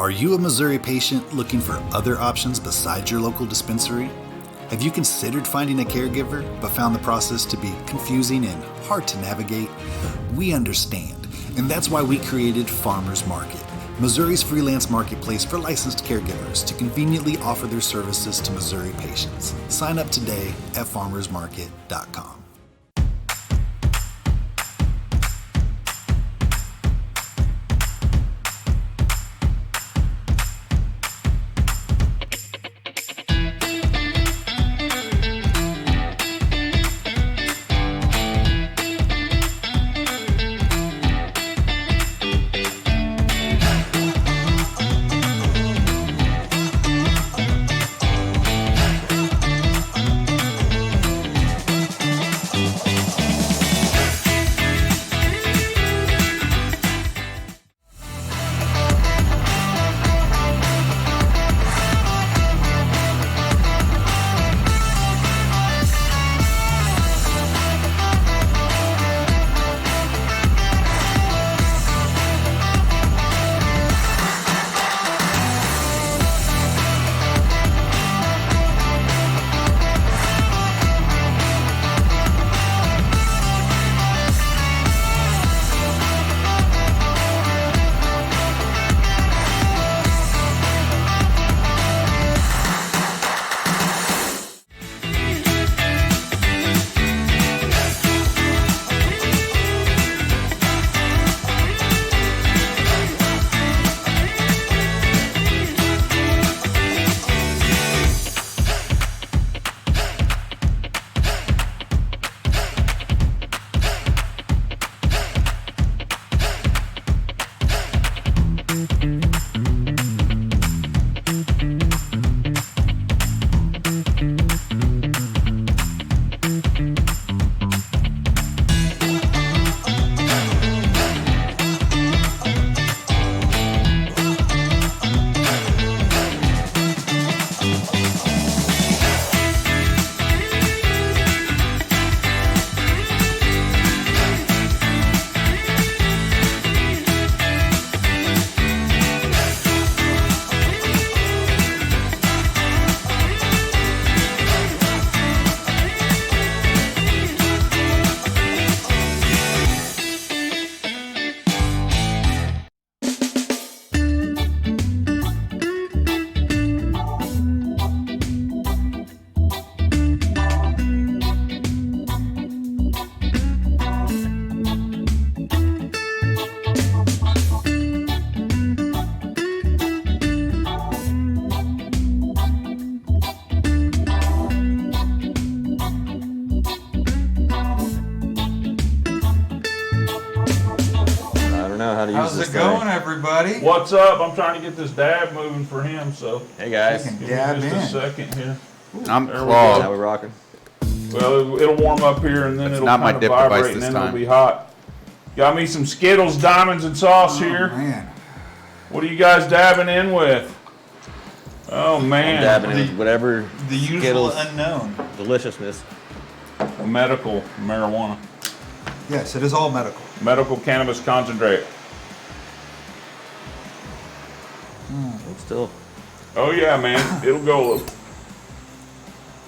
Are you a Missouri patient looking for other options besides your local dispensary? Have you considered finding a caregiver but found the process to be confusing and hard to navigate? We understand, and that's why we created Farmers Market, Missouri's freelance marketplace for licensed caregivers to conveniently offer their services to Missouri patients. Sign up today at farmersmarket.com. How's it going, everybody? What's up? I'm trying to get this dab moving for him, so. Hey guys. Give me Just a second here. I'm There we clogged. go. Now we're rocking. Well, it'll warm up here and then That's it'll not my kind of dip vibrate device and this then it'll time. be hot. Got me some Skittles, diamonds, and sauce Oh, here. man. What are you guys dabbing in with? Oh man. I'm dabbing in with whatever The usual Skittles unknown. deliciousness. Medical marijuana. Yes, it is all medical. Medical cannabis concentrate. It's still. Oh yeah, man. It'll go.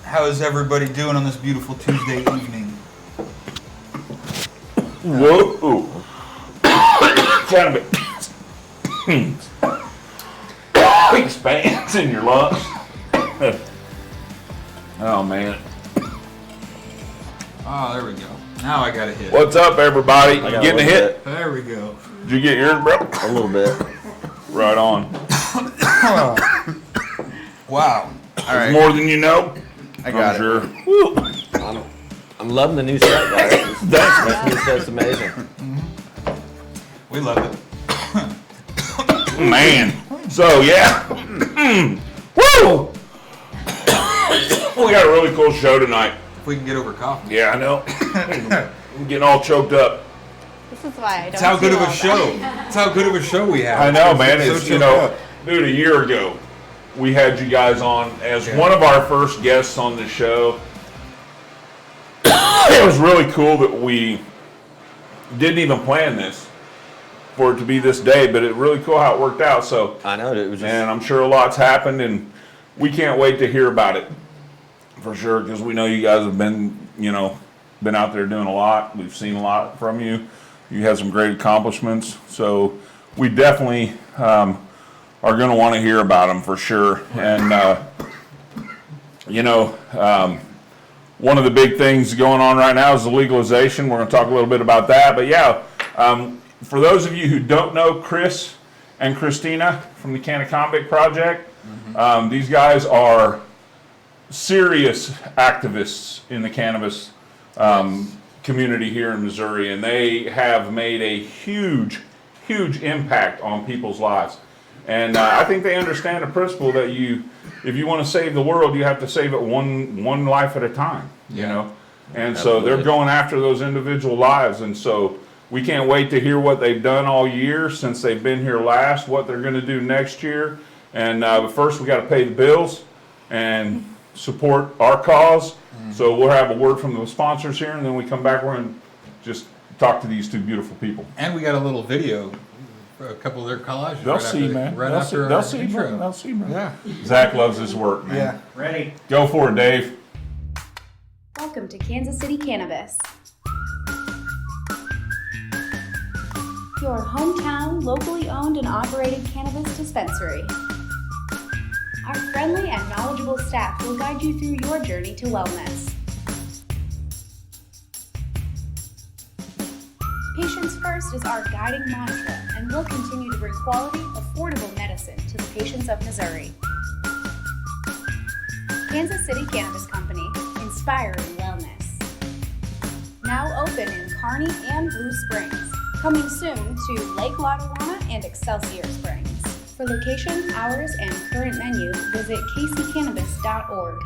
How is everybody doing on this beautiful Tuesday evening? Whoa. Cannabis. Expands in your lungs. Oh man. Oh, there we go. Now I got a hit. What's up, everybody? You got getting a hit? There we go. Did you get yours, bro? A little bit. Right on. Wow. All right. More than you know. I got I'm it. sure. Woo. I'm loving the new set, guys. This new set's amazing. We love it. Man. So yeah. Woo! We got a really cool show tonight. If we can get over coffee. Yeah, I know. I'm getting all choked up. This is why I don't. It's how good do of a all show. that. It's how good of a show we have. I know, man. So It's, choked up. dude, a year ago, we had you guys on as one of our first guests on the show. It was really cool that we didn't even plan this. for it to be this day, but it really cool how it worked out. So I know it was just, and I'm sure a lot's happened, and we can't wait to hear about it for sure, because we know you guys have been out there doing a lot. We've seen a lot from you. You had some great accomplishments, so we definitely are going to want to hear about them for sure. And one of the big things going on right now is the legalization. We're going to talk a little bit about that. But yeah, for those of you who don't know Chris and Christina from the Canaconvic Project, these guys are serious activists in the cannabis community here in Missouri, and they have made a huge impact on people's lives. And I think they understand the principle that if you want to save the world, you have to save it one life at a time, you know? And so they're going after those individual lives. And so we can't wait to hear what they've done all year since they've been here last, what they're going to do next year. And but first we got to pay the bills and support our cause. So we'll have a word from the sponsors here, and then we come back, we're going to just talk to these two beautiful people. And we got a little video for a couple of their collages. They'll see, man. They'll see, bro. They'll see, bro. Yeah. Zach loves his work, man. Yeah. Ready? Go for it, Dave. Welcome to Kansas City Cannabis, your hometown, locally owned and operated cannabis dispensary. Our friendly and knowledgeable staff will guide you through your journey to wellness. Patients first is our guiding mantra, and we'll continue to bring quality, affordable medicine to the patients of Missouri. Kansas City Cannabis Company, inspiring wellness. Now open in Kearney and Blue Springs. Coming soon to Lake Lotawana and Excelsior Springs. For location, hours, and current menu, visit kccannabis.org.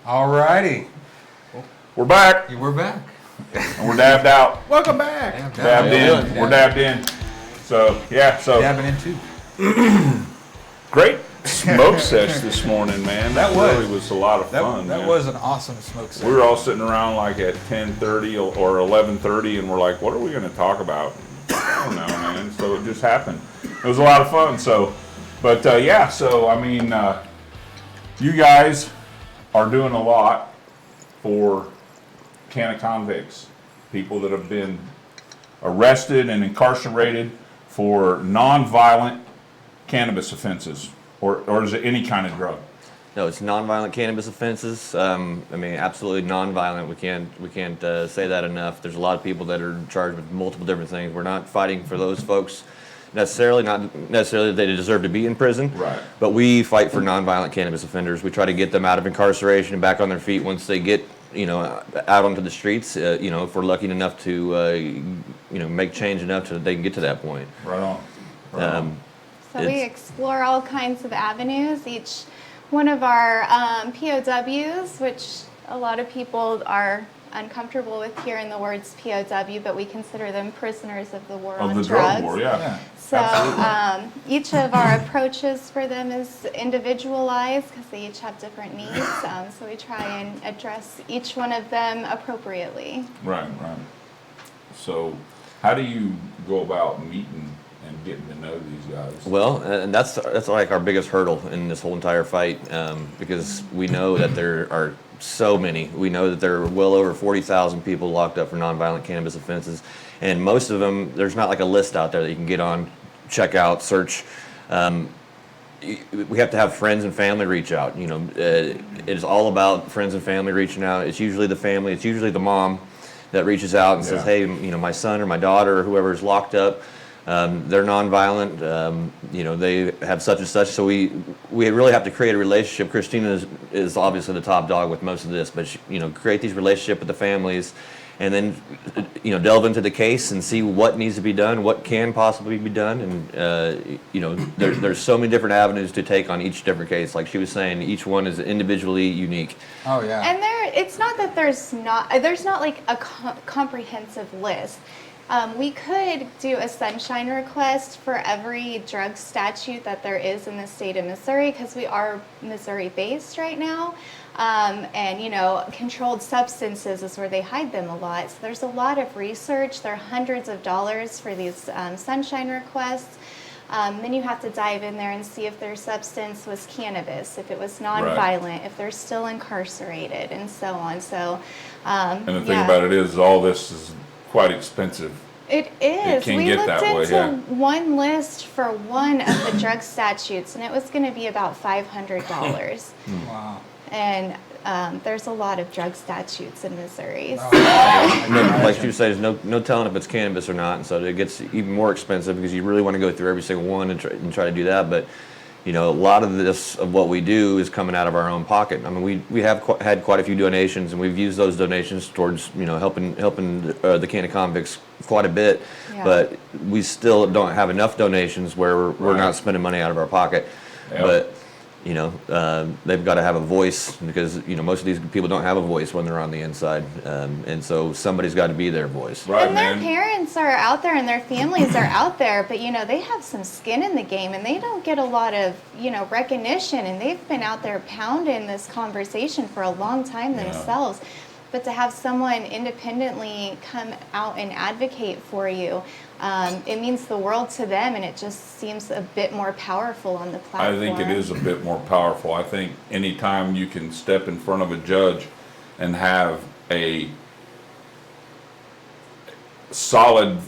Alrighty. We're back, We're back. and we're dabbed out. Welcome back. Dabbed in. We're dabbed in. So, yeah, so Dabbing in too. great smoke sesh this morning, man. That That was. really was a lot of That, fun, that man. was an awesome smoke set. We were all sitting around like at 10:30 or 11:30, and we're like, what are we going to talk about? I don't know, man. So it just happened. It was a lot of fun. So, but yeah, so I mean, you guys are doing a lot for Canaconvicts, people that have been arrested and incarcerated for non-violent cannabis offenses, or is it any kind of drug? No, it's nonviolent cannabis offenses. I mean, absolutely nonviolent. We can't say that enough. There's a lot of people that are charged with multiple different things. We're not fighting for those folks necessarily, not necessarily that they deserve to be in prison. Right. But we fight for nonviolent cannabis offenders. We try to get them out of incarceration and back on their feet once they get, out onto the streets. If we're lucky enough to, make change enough so they can get to that point. Right on. Right on. So we explore all kinds of avenues. Each one of our POWs, which a lot of people are uncomfortable with hearing the words POW, but we consider them prisoners of the war Of on the drugs. drug war, yeah. So each of our approaches for them is individualized because they each have different needs. So we try and address each one of them appropriately. Right. So how do you go about meeting and getting to know these guys? Well, and that's like our biggest hurdle in this whole entire fight, because we know that there are so many. We know that there are well over 40,000 people locked up for nonviolent cannabis offenses, and most of them, there's not like a list out there that you can get on, check out, search. We have to have friends and family reach out. It's all about friends and family reaching out. It's usually the family. It's usually the mom that reaches out and says, "Hey, my son or my daughter or whoever is locked up. They're nonviolent, they have such and such." So we really have to create a relationship. Christina is obviously the top dog with most of this, but create these relationships with the families, and then delve into the case and see what needs to be done, what can possibly be done, and there's so many different avenues to take on each different case. Like she was saying, each one is individually unique. Oh yeah. And it's not that there's not like a comprehensive list. We could do a sunshine request for every drug statute that there is in the state of Missouri, because we are Missouri-based right now. Controlled substances is where they hide them a lot. So there's a lot of research. There are hundreds of dollars for these sunshine requests. Then you have to dive in there and see if their substance was cannabis, if it was nonviolent, if they're still incarcerated, and so on. So, And the thing about it is, all this is quite expensive. It is. It can We get looked that way, into yeah. one list for one of the drug statutes, and it was going to be about $500. Wow. And there's a lot of drug statutes in Missouri. So. Like you say, there's no telling if it's cannabis or not, and so it gets even more expensive because you really want to go through every single one and try to do that. But a lot of what we do is coming out of our own pocket. I mean, we have had quite a few donations, and we've used those donations towards helping the Can of Convicts quite a bit. Yeah. But we still don't have enough donations where we're not spending money out of our pocket. Yep. But they've got to have a voice, because most of these people don't have a voice when they're on the inside, and so somebody's got to be their voice. Right, And their man. parents are out there and their families are out there, but they have some skin in the game and they don't get a lot of recognition, and they've been out there pounding this conversation for a long time themselves. But to have someone independently come out and advocate for you, it means the world to them, and it just seems a bit more powerful on the platform. I think it is a bit more powerful. I think anytime you can step in front of a judge and have a solid,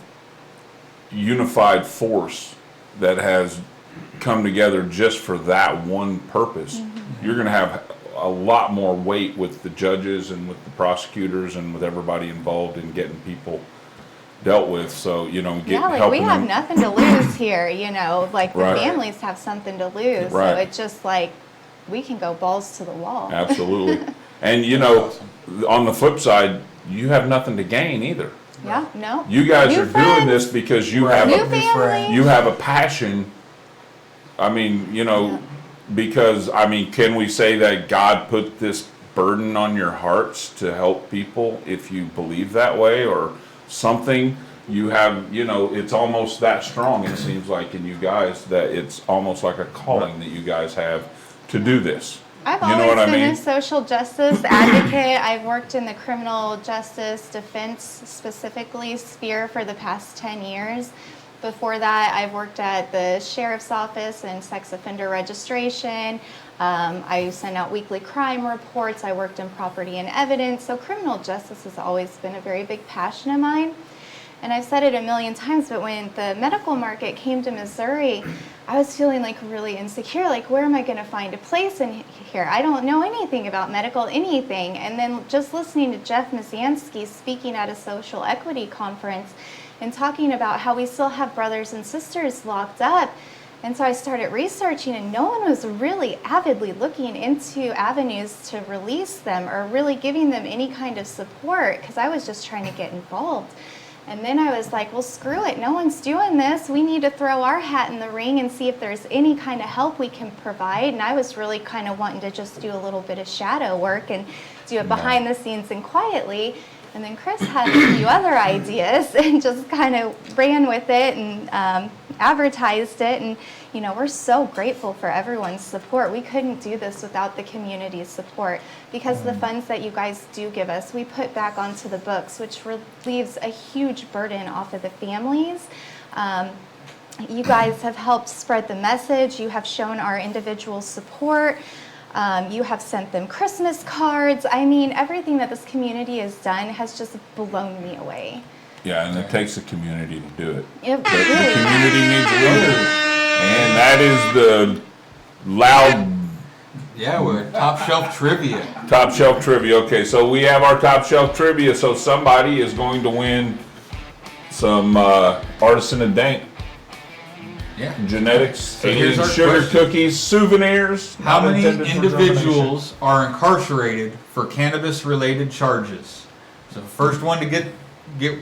unified force that has come together just for that one purpose, you're going to have a lot more weight with the judges and with the prosecutors and with everybody involved in getting people dealt with. So we helping have them. nothing to lose here, like the Right. families have something to lose. Right. So it's just like we can go balls to the wall. Absolutely. And on the flip side, you have nothing to gain either. Yeah, no. You guys New are friends. doing this because you Right. have New a family. you have a passion. I mean, because can we say that God put this burden on your hearts to help people if you believe that way, or something? You have, it's almost that strong, it seems like, in you guys, that it's almost like a calling that you guys have to do this. I've You know always what I been mean? a social justice advocate. I've worked in the criminal justice defense, specifically sphere, for the past 10 years. Before that, I've worked at the sheriff's office in sex offender registration. I sent out weekly crime reports. I worked in property and evidence. So criminal justice has always been a very big passion of mine. And I've said it a million times, but when the medical market came to Missouri, I was feeling really insecure. Where am I going to find a place in here? I don't know anything about medical anything. And then just listening to Jeff Mizanski speaking at a social equity conference, and talking about how we still have brothers and sisters locked up. And so I started researching, and no one was really avidly looking into avenues to release them or really giving them any kind of support, because I was just trying to get involved. And then I was like, well, screw it. No one's doing this. We need to throw our hat in the ring and see if there's any kind of help we can provide. And I was really kind of wanting to just do a little bit of shadow work and do it behind the scenes and quietly. And then Chris had a few other ideas and just kind of ran with it and advertised it. And, you know, we're so grateful for everyone's support. We couldn't do this without the community's support, because the funds that you guys do give us, we put back onto the books, which relieves a huge burden off of the families. You guys have helped spread the message. You have shown our individual support. You have sent them Christmas cards. I mean, everything that this community has done has just blown me away. Yeah, and it takes a community to do it. It The really community needs leaders, and that is the loud Yeah, we're top shelf trivia. top shelf trivia. Okay, so we have our top shelf trivia. So somebody is going to win some Artisan of Dank Yeah. genetics, So here's and our sugar question. cookies, souvenirs. How not many intended for individuals are incarcerated for cannabis-related charges? So first one to get Yep.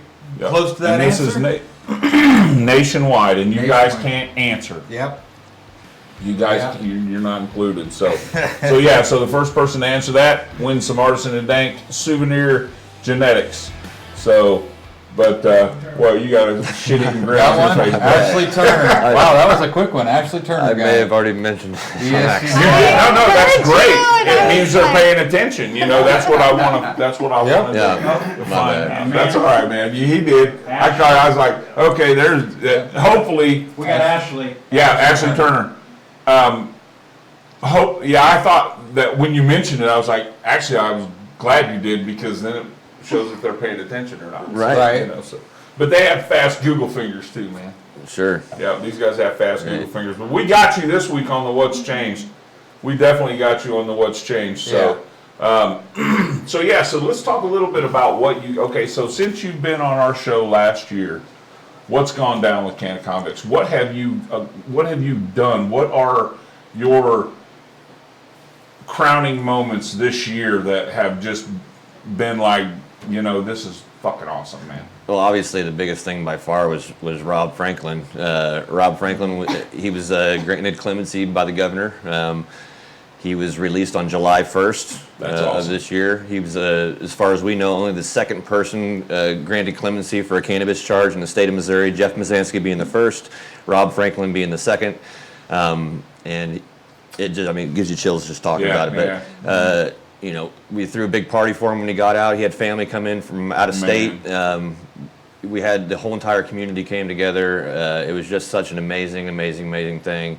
close to that and this answer. is nationwide, and you guys Nationwide. can't answer. Yep. You guys, Yeah. you're not included. So, so the first person to answer that wins some Artisan of Dank souvenir genetics. So, but well, you got a shitty That ground one, face. Ashley Turner. Wow, that was a quick one. Ashley Turner. I got may it. have already mentioned. Yes, you Yeah, did. no, that's Good great. dude. It I means was they're like- paying attention. You know, that's what I want to. That's what I Yep. want Yeah. to My find. bad. That's all right, man. He did. I was like, okay, there's. Hopefully, We got Ashley. yeah, Ashley Turner. Yeah, I thought that when you mentioned it, I was like, actually, I was glad you did, because then it shows if they're paying attention or not. Right. Right. You know, so. But they have fast Google fingers too, man. Sure. Yeah, these guys have fast Google Right. fingers. But we got you this week on the What's Changed. We definitely got you on the What's Changed. So, so yeah, so let's talk a little bit about what you. Okay, so since you've been on our show last year, what's gone down with Canna Convicts? What have you done? What are your crowning moments this year that have just been like, you know, this is fucking awesome, man? Well, obviously the biggest thing by far was Rob Franklin. Rob Franklin, he was granted clemency by the governor. He was released on July 1st That's of awesome. this year. He was, as far as we know, only the second person granted clemency for a cannabis charge in the state of Missouri. Jeff Mazansky being the first, Rob Franklin being the second. And it just, I mean, it gives you chills just talking Yeah, about it. But you know, we threw a big party for him when he got out. He had family come in from out of state. We had the whole entire community came together. It was just such an amazing thing.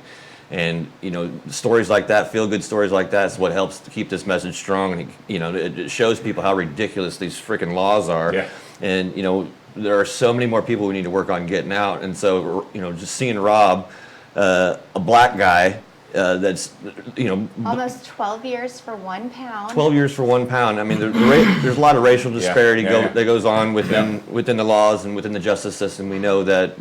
And you know, stories like that, feel good stories like that, is what helps to keep this message strong. And you know, it shows people how ridiculous these freaking laws are. Yeah. And you know, there are so many more people we need to work on getting out. And so, you know, just seeing Rob, a black guy, that's, you know, almost 12 years for 1 pound. 12 years for 1 pound. I mean, there's a lot of racial disparity yeah. that goes on within the laws and within the justice system. We know that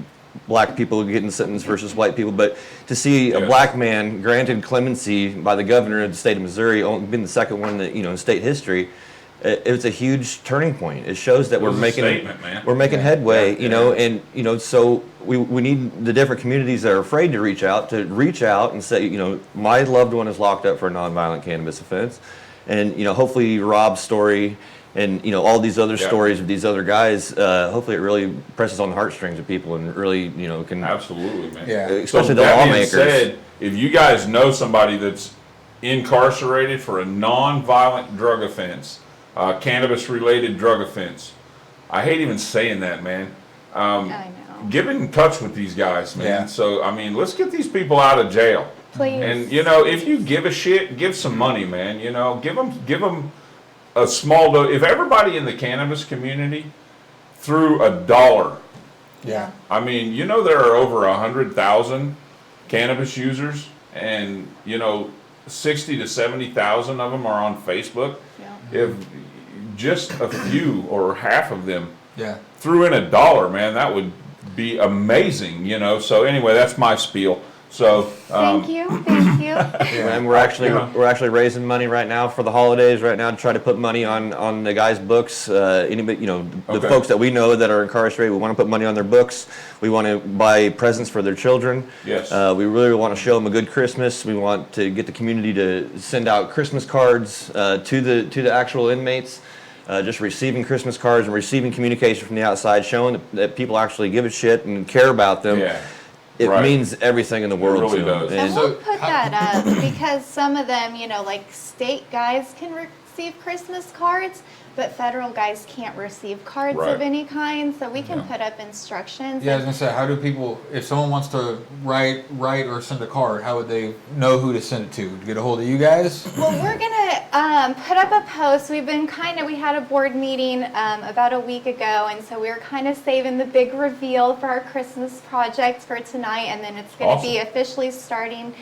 black people are getting sentenced versus white people, but to see a black man granted clemency by the governor of the state of Missouri, only being the second one that, you know, in state history, it's a huge turning point. It shows that It was a statement, man. we're making headway, you know, and you know, so we need the different communities that are afraid to reach out and say, you know, my loved one is locked up for a nonviolent cannabis offense, and you know, hopefully Rob's story and you know all these other stories of these other guys, hopefully it really presses on the heartstrings of people and really, you know, can Absolutely, man. Yeah. especially So the that being lawmakers. said, if you guys know somebody that's incarcerated for a non-violent drug offense, cannabis-related drug offense, I hate even saying that, man. I know. Get in touch with these guys, man. Yeah. So, I mean, let's get these people out of jail. Please. And, you know, if you give a shit, give some money, man. You know, give them a small dose. If everybody in the cannabis community threw $1, Yeah. I mean, you know, there are over 100,000 cannabis users, and, you know, 60 to 70,000 of them are on Facebook. Yeah. If just a few or half of them Yeah. threw in $1, man, that would be amazing, you know. So anyway, that's my spiel. So Thank you. And we're actually raising money right now for the holidays right now to try to put money on the guys' books. Anybody, the Okay. folks that we know that are incarcerated, we want to put money on their books. We want to buy presents for their children. Yes. We really want to show them a good Christmas. We want to get the community to send out Christmas cards to the actual inmates. Just receiving Christmas cards and receiving communication from the outside, showing that people actually give a shit and care about them. yeah, It Right. means everything in the world really to them. does. And And we'll put that up because some of them, like state guys can receive Christmas cards, but federal guys can't receive cards Right. of any kind. So we can put up instructions. Yeah, I was gonna say, how do people, if someone wants to write or send a card, how would they know who to send it to get a hold of you guys? Well, we're gonna put up a post. We had a board meeting about a week ago, and so we were kind of saving the big reveal for our Christmas project for tonight, and then it's gonna be officially starting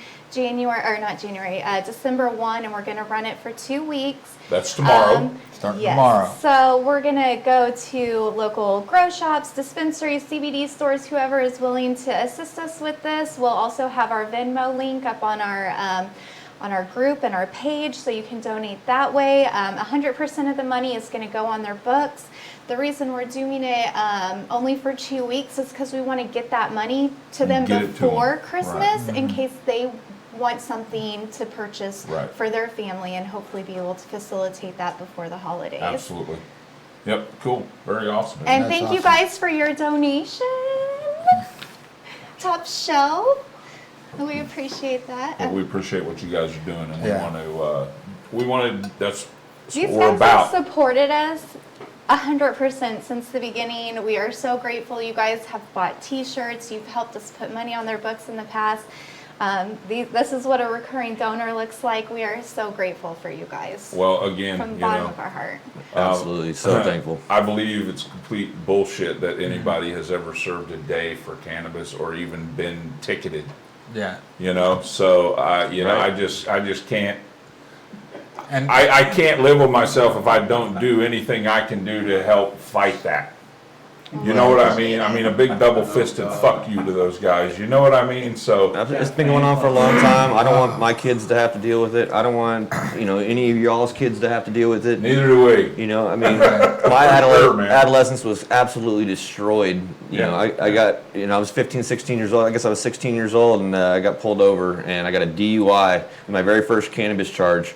December 1, and we're gonna run it for 2 weeks. that's tomorrow. Starting Yes. tomorrow. So we're gonna go to local grow shops, dispensaries, CBD stores, whoever is willing to assist us with this. We'll also have our Venmo link up on our group and our page, so you can donate that way. 100% of the money is gonna go on their books. The reason we're doing it only for 2 weeks is because we want to get that money to them Get it to 'em. before Christmas in case they want something to purchase Right. for their family, and hopefully be able to facilitate that before the holidays. Absolutely. Yep. Cool. Very awesome. And That's thank you awesome. guys for your donation. Top shelf. We appreciate that. Well, we appreciate what you guys are doing, and Yeah. we want to. That's These what we're guys about. have supported us 100% since the beginning. We are so grateful. You guys have bought T-shirts. You've helped us put money on their books in the past. This is what a recurring donor looks like. We are so grateful for you guys. Well, again, From the you bottom know, of our heart. absolutely, so thankful. I believe it's complete bullshit that anybody has ever served a day for cannabis or even been ticketed. Yeah. You know, so Right. I just can't. And I can't live with myself if I don't do anything I can do to help fight that. You know what I mean? I mean, a big double-fisted fuck you to those guys. You know what I mean? So It's been going on for a long time. I don't want my kids to have to deal with it. I don't want, any of y'all's kids to have to deal with it. neither do we. I mean, my man. adolescence was absolutely destroyed. Yeah. I got, I was 15, 16 years old. I guess I was 16 years old, and I got pulled over, and I got a DUI, my very first cannabis charge,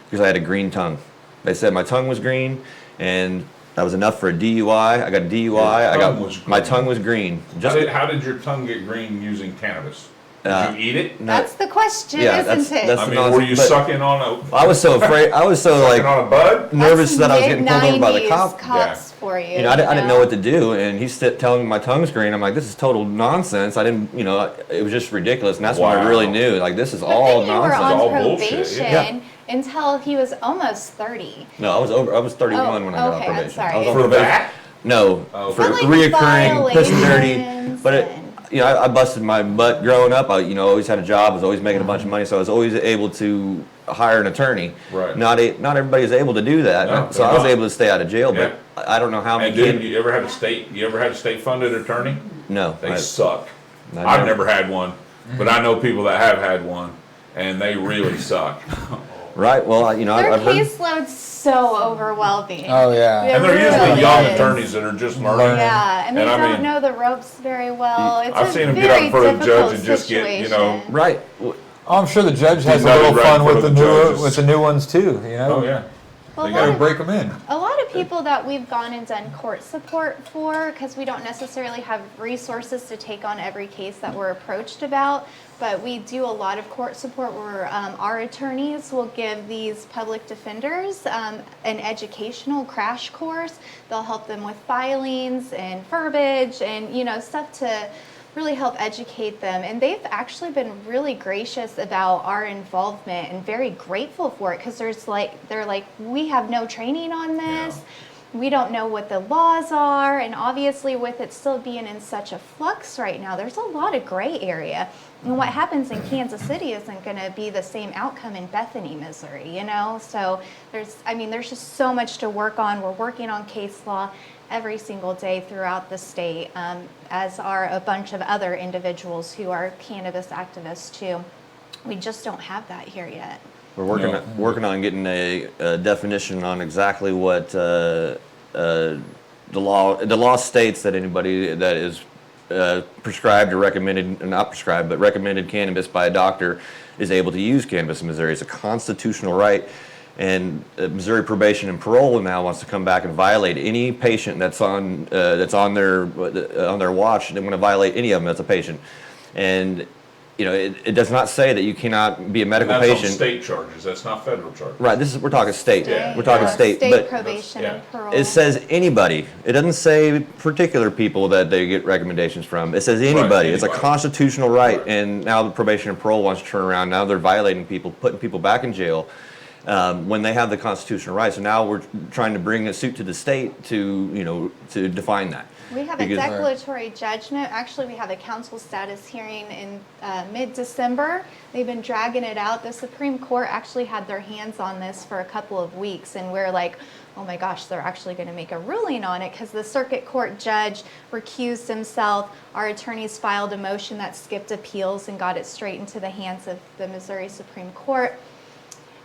because I had a green tongue. They said my tongue was green, and that was enough for a DUI. I got a DUI. My tongue was green. How did your tongue get green using cannabis? Did you eat it? That's the question, Yeah, isn't it? that's I the mean, nonsense, were you but sucking on I was so afraid. I was so sucking on a bud? nervous that I was getting pulled over by the Mid-90s cop. cops for you. I didn't know what to do, and he's telling me my tongue's green. I'm like, this is total nonsense. I didn't, it was just ridiculous, and that's when I Wow. really knew, like, this is But all then you were nonsense. on all bullshit, probation yeah. until he was almost 30. No, I was 31 when I got okay, on I'm probation. sorry. I was on For probation. that? No, Oh, for okay. But, like, reoccurring, pushing dirty. violations But and- I busted my butt growing up. I always had a job. Was always making a bunch of money, so I was always able to hire an attorney. Right. Not everybody is able to do that. No, So they're I was not. able to stay out of jail, Yeah. but I don't know how And many did you ever have a state funded attorney? No, They suck. I I've never had one, but I know people that have had one, and they really suck. Right. Well, Their I've heard. caseload's so overwhelming. Oh, yeah. It And they're really usually young is. attorneys that are just learning. Learning. Yeah, and they And I don't mean- know the ropes very well. It's I've a seen them get very up in front of the judge difficult and just get, you know, situation. Right. Well, Oh, I'm sure the judge has a Nutty little right fun in with front the of the new judges. with the new ones too. Oh, yeah. Well, They a Gotta lot of- break them in. A lot of people that we've gone and done court support for, because we don't necessarily have resources to take on every case that we're approached about, but we do a lot of court support where our attorneys will give these public defenders an educational crash course. They'll help them with filings and verbiage and, stuff to really help educate them. And they've actually been really gracious about our involvement and very grateful for it, because they're like, we have no training on this. We don't know what the laws are, and obviously with it still being in such a flux right now, there's a lot of gray area. And what happens in Kansas City isn't going to be the same outcome in Bethany, Missouri, So there's just so much to work on. We're working on case law every single day throughout the state, as are a bunch of other individuals who are cannabis activists too. We just don't have that here yet. We're working on getting a definition on exactly what the law states that anybody that is prescribed or recommended, not prescribed, but recommended cannabis by a doctor is able to use cannabis in Missouri. It's a constitutional right, and Missouri Probation and Parole now wants to come back and violate any patient that's on their watch. They want to violate any of them as a patient, and it does not say that you cannot be a medical That's patient. on state charges. That's not federal charges. Right. We're talking state. Yeah. We're talking state. State But probation and parole. it says anybody. It doesn't say particular people that they get recommendations from. It says anybody. It's a anybody. constitutional right. Right. And now the probation and parole wants to turn around. Now they're violating people, putting people back in jail when they have the constitutional right. So now we're trying to bring a suit to the state to define that. We have a declaratory judgment. Actually, we have a council status hearing in mid-December. They've been dragging it out. The Supreme Court actually had their hands on this for a couple of weeks, and we're like, oh my gosh, they're actually going to make a ruling on it because the circuit court judge recused himself. Our attorneys filed a motion that skipped appeals and got it straight into the hands of the Missouri Supreme Court.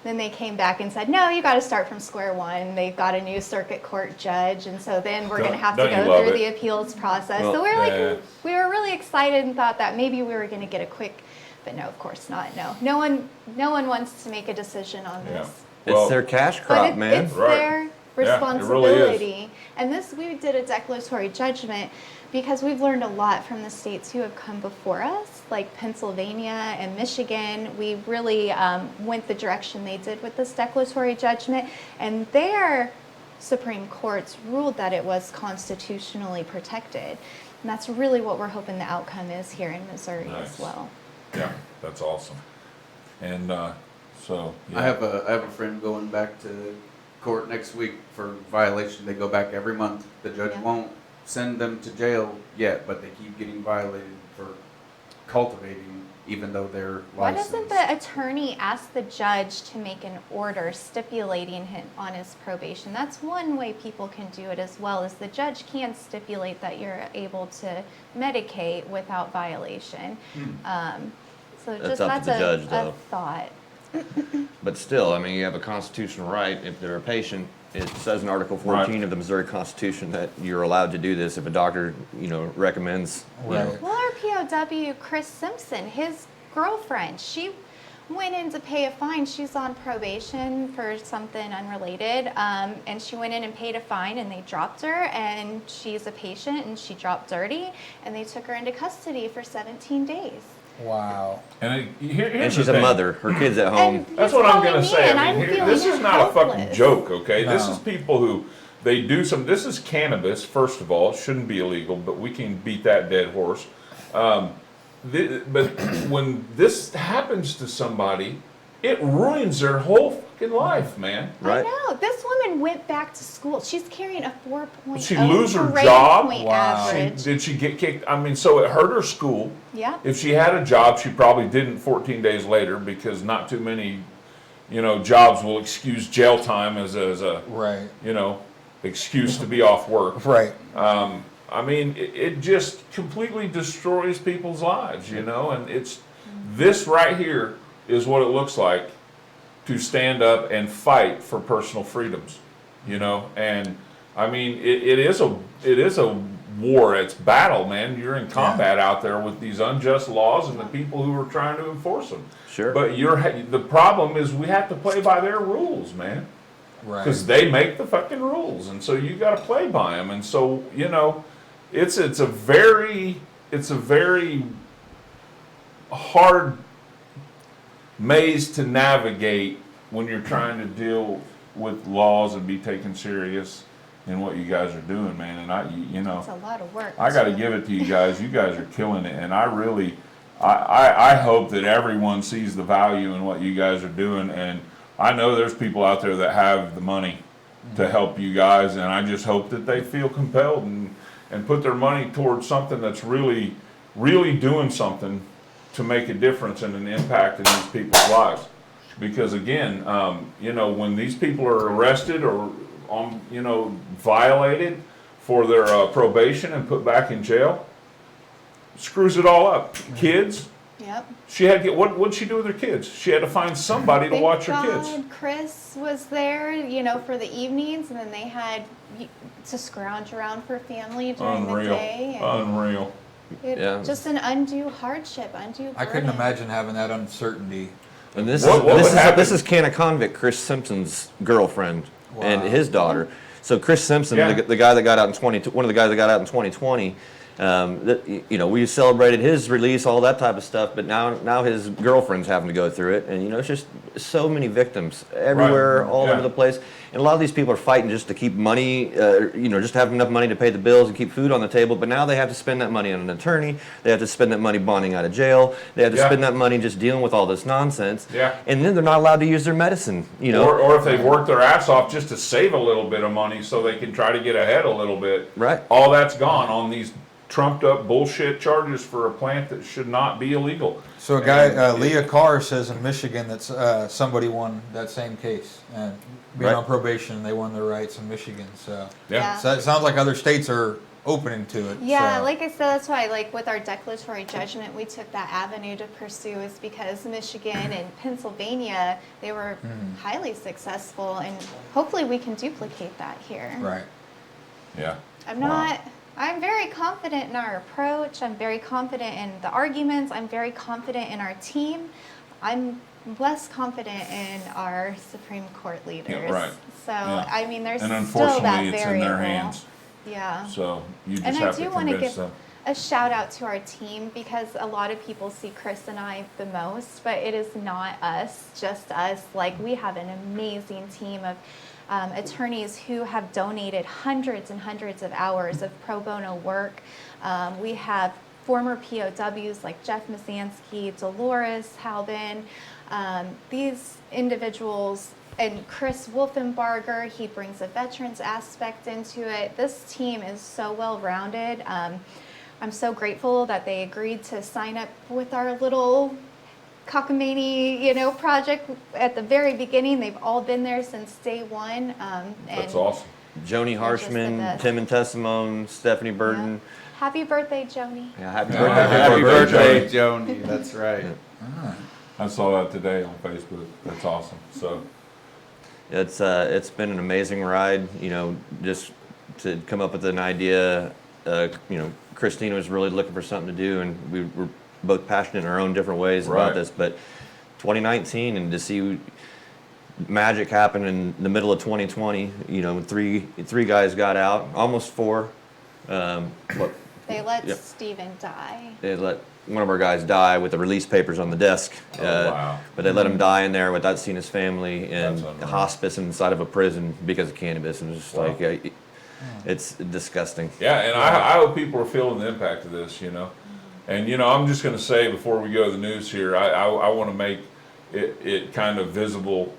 Then they came back and said, no, you got to start from square one. They've got a new circuit court judge, and so then we're going to have to go through the appeals process. Well, so we're we were really excited and thought that maybe we were going to get a quick, but no, of course not. No one wants to make a decision on this. It's their cash crop, man. It's their responsibility. Yeah, it really is. And this, we did a declaratory judgment because we've learned a lot from the states who have come before us, like Pennsylvania and Michigan. We really went the direction they did with this declaratory judgment, and their Supreme Courts ruled that it was constitutionally protected. And that's really what we're hoping the outcome is here in Missouri as well. Yeah, that's awesome. And so I have a friend going back to court next week for violation. They go back every month. The judge won't send them to jail yet, but they keep getting violated for cultivating, even though they're Why licensed. doesn't the attorney ask the judge to make an order stipulating him on his probation? That's one way people can do it as well, is the judge can stipulate that you're able to medicate without violation. So That's just up to the judge, a though. thought. But still, I mean, you have a constitutional right. If they're a patient, it says in Article 14 of the Missouri Constitution that you're allowed to do this if a doctor, recommends. Right. Well, our POW, Chris Simpson, his girlfriend, she went in to pay a fine. She's on probation for something unrelated, and she went in and paid a fine, and they dropped her, and she's a patient, and she dropped dirty, and they took her into custody for 17 days. Wow. And here's And she's the a thing. mother. Her kid's at home. That's He's what I'm calling going to me, say. and I I'm mean, feeling this is not a fucking helpless. joke, okay? This No. is people who they do some. This is cannabis. First of all, it shouldn't be illegal, but we can beat that dead horse. But when this happens to somebody, it ruins their whole fucking life, man. Right. I know. This woman went back to school. She's carrying a 4.0 Did she lose her grade job? point Wow. average. Did she get kicked? I mean, so it hurt her school. Yeah. If she had a job, she probably didn't 14 days later because not too many, jobs will excuse jail time as a Right. excuse to be off work. Right. I mean, it just completely destroys people's lives, and it's this right here is what it looks like to stand up and fight for personal freedoms, and I mean, it is a war. It's battle, man. You're in combat out there with these unjust laws and the people who are trying to enforce them. Sure. But the problem is we have to play by their rules, man. Right. Because they make the fucking rules, and so you got to play by them. And so it's a very hard maze to navigate when you're trying to deal with laws and be taken serious in what you guys are doing, man. And It's a lot of work. I got to too. give it to you guys. You guys are killing it, and I hope that everyone sees the value in what you guys are doing. And I know there's people out there that have the money to help you guys, and I just hope that they feel compelled and put their money towards something that's really, really doing something to make a difference and an impact in these people's lives. Because again, when these people are arrested or violated for their probation and put back in jail. Screws it all up. Kids. Yep. She had to get, what'd she do with her kids? She had to find somebody to Thank watch her God kids. Chris was there, you know, for the evenings, and then they had to scrounge around for family during the day. Unreal. Yeah. Just an undue hardship, undue I couldn't burden. imagine having that uncertainty. And this What would happen? this is Canna Convict, Chris Simpson's girlfriend and Wow. his daughter. So Chris Simpson, Yeah. the guy that got out in one of the guys that got out in 2020. We celebrated his release, all that type of stuff, but now his girlfriend's having to go through it, and it's just so many victims everywhere, Right. all Yeah. over the place, and a lot of these people are fighting just to keep money, just to have enough money to pay the bills and keep food on the table. But now they have to spend that money on an attorney, they have to spend that money bonding out of jail, they have to Yeah. spend that money just dealing with all this nonsense, Yeah. and then they're not allowed to use their medicine. Or if they've worked their ass off just to save a little bit of money so they can try to get ahead a little bit. Right. All that's gone on these trumped up bullshit charges for a plant that should not be illegal. So a guy, And Leah Carr says in Michigan that somebody won that same case and being Right. on probation, they won their rights in Michigan. So, Yeah. so it sounds like other states are opening to it. Yeah, so. like I said, that's why, like with our declaratory judgment, we took that avenue to pursue, is because Michigan and Pennsylvania, they were highly successful, and hopefully we can duplicate that here. Right. Yeah. I'm very confident in our approach. I'm very confident in the arguments. I'm very confident in our team. I'm less confident in our Supreme Court leaders. Yeah, right. So, Yeah. I mean, there's And still that unfortunately, it's in variable. their hands. Yeah. So you just And I have to do want to convince give them. a shout out to our team, because a lot of people see Chris and I the most, but it is not us, just us. Like, we have an amazing team of attorneys who have donated hundreds and hundreds of hours of pro bono work. We have former POWs like Jeff Masansky, Dolores Halbin. These individuals, and Chris Wolfenbarger, he brings a veterans aspect into it. This team is so well-rounded. I'm so grateful that they agreed to sign up with our little cockamamie, project at the very beginning. They've all been there since day one. That's and awesome. Joni They're just the Harshman, best. Tim and Tessimone, Stephanie Burton. Happy birthday, Joni. Yeah, happy Yeah, birthday. birthday, Happy birthday, Joni. That's right. I saw that today on Facebook. That's awesome. So It's been an amazing ride, just to come up with an idea. Christina was really looking for something to do, and we were both passionate in our own different ways Right. about this. But 2019, and to see magic happen in the middle of 2020, three guys got out, almost four. They let Yep. Steven die. They let one of our guys die with the release papers on the desk. Oh, wow. But they let him die in there without seeing his family, and That's unreal. hospice inside of a prison because of cannabis. And it's just Wow. it's disgusting. yeah, and I hope people are feeling the impact of this, And I'm just going to say before we go to the news here, I want to make it kind of visible.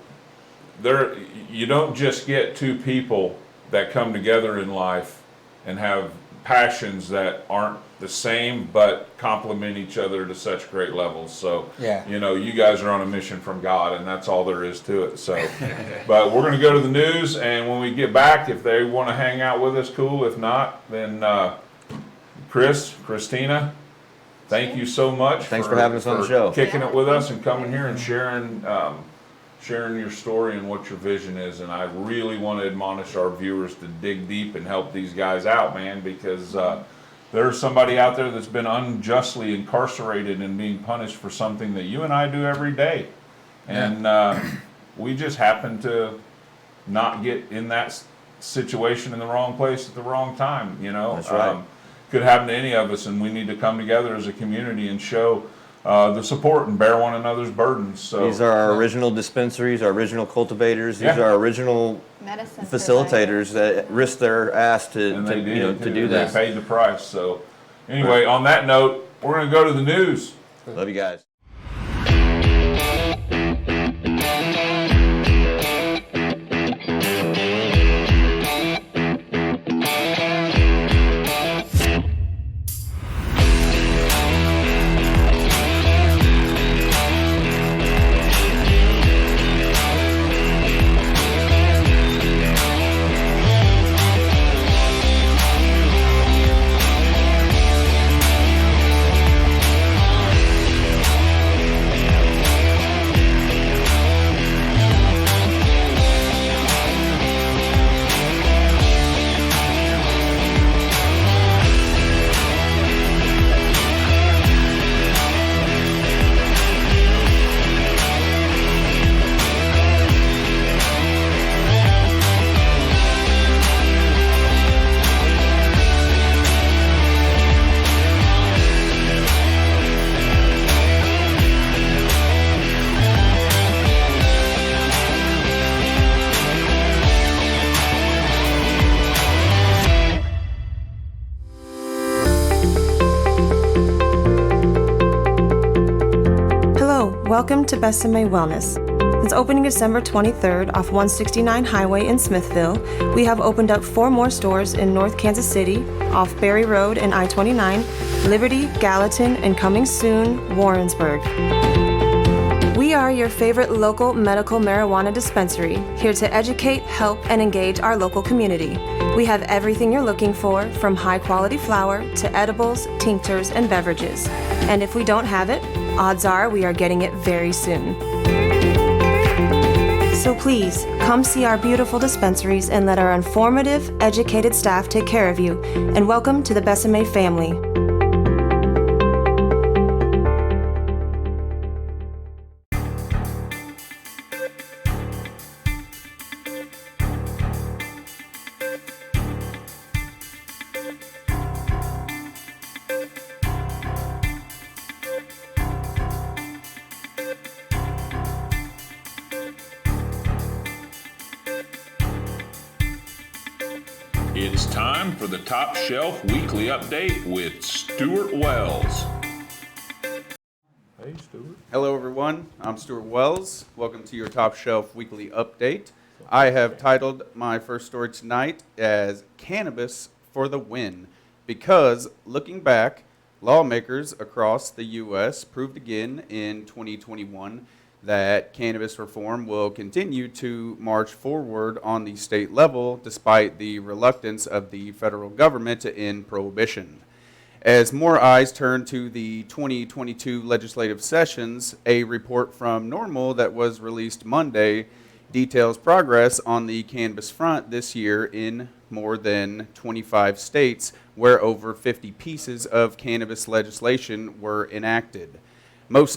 You don't just get two people that come together in life and have passions that aren't the same but complement each other to such great levels. So Yeah. you guys are on a mission from God, and that's all there is to it. So but we're going to go to the news, and when we get back, if they want to hang out with us, cool. If not, then Christina, thank you so much. Thanks for having us on the show. Kicking it with us and coming here and sharing your story and what your vision is. And I really want to admonish our viewers to dig deep and help these guys out, man, because there's somebody out there that's been unjustly incarcerated and being punished for something that you and I do every day. And we just happen to not get in that situation in the wrong place at the wrong time, That's right. Could happen to any of us, and we need to come together as a community and show the support and bear one another's burdens. So These are our original dispensaries, our original cultivators. These Yeah. are our original Medicine facilitators that risk their ass to and they did to do They this. paid the price. So anyway, on that note, we're going to go to the news. Love you guys. Welcome to Besame Wellness. Since opening December 23rd off 169 Highway in Smithville, we have opened up 4 more stores in North Kansas City, off Berry Road and I-29, Liberty, Gallatin, and coming soon, Warrensburg. We are your favorite local medical marijuana dispensary, here to educate, help, and engage our local community. We have everything you're looking for, from high-quality flower to edibles, tinctures, and beverages. And if we don't have it, odds are we are getting it very soon. So please, come see our beautiful dispensaries and let our informative, educated staff take care of you. And welcome to the Besame family. It's time for the Top Shelf Weekly Update with Stuart Wells. Hey, Stuart. Hello, everyone. I'm Stuart Wells. Welcome to your Top Shelf Weekly Update. I have titled my first story tonight as Cannabis for the Win, because looking back, lawmakers across the U.S. proved again in 2021 that cannabis reform will continue to march forward on the state level despite the reluctance of the federal government to end prohibition. As more eyes turn to the 2022 legislative sessions, a report from NORML that was released Monday details progress on the cannabis front this year in more than 25 states, where over 50 pieces of cannabis legislation were enacted. Most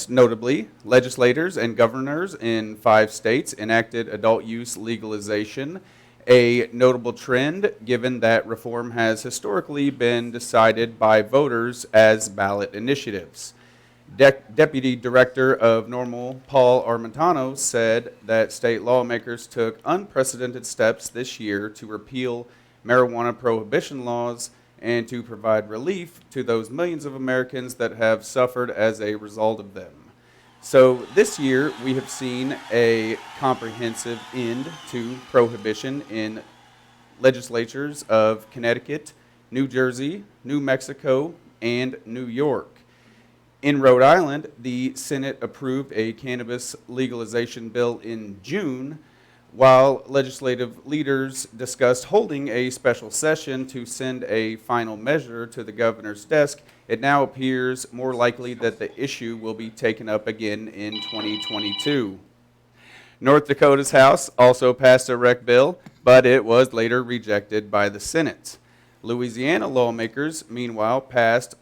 notably, legislators and governors in 5 states enacted adult use legalization, a notable trend given that reform has historically been decided by voters as ballot initiatives. Deputy Director of NORML, Paul Armentano, said that state lawmakers took unprecedented steps this year to repeal marijuana prohibition laws and to provide relief to those millions of Americans that have suffered as a result of them. So this year, we have seen a comprehensive end to prohibition in legislatures of Connecticut, New Jersey, New Mexico, and New York. In Rhode Island, the Senate approved a cannabis legalization bill in June, while legislative leaders discussed holding a special session to send a final measure to the governor's desk. It now appears more likely that the issue will be taken up again in 2022. North Dakota's House also passed a rec bill, but it was later rejected by the Senate. Louisiana lawmakers, meanwhile, passed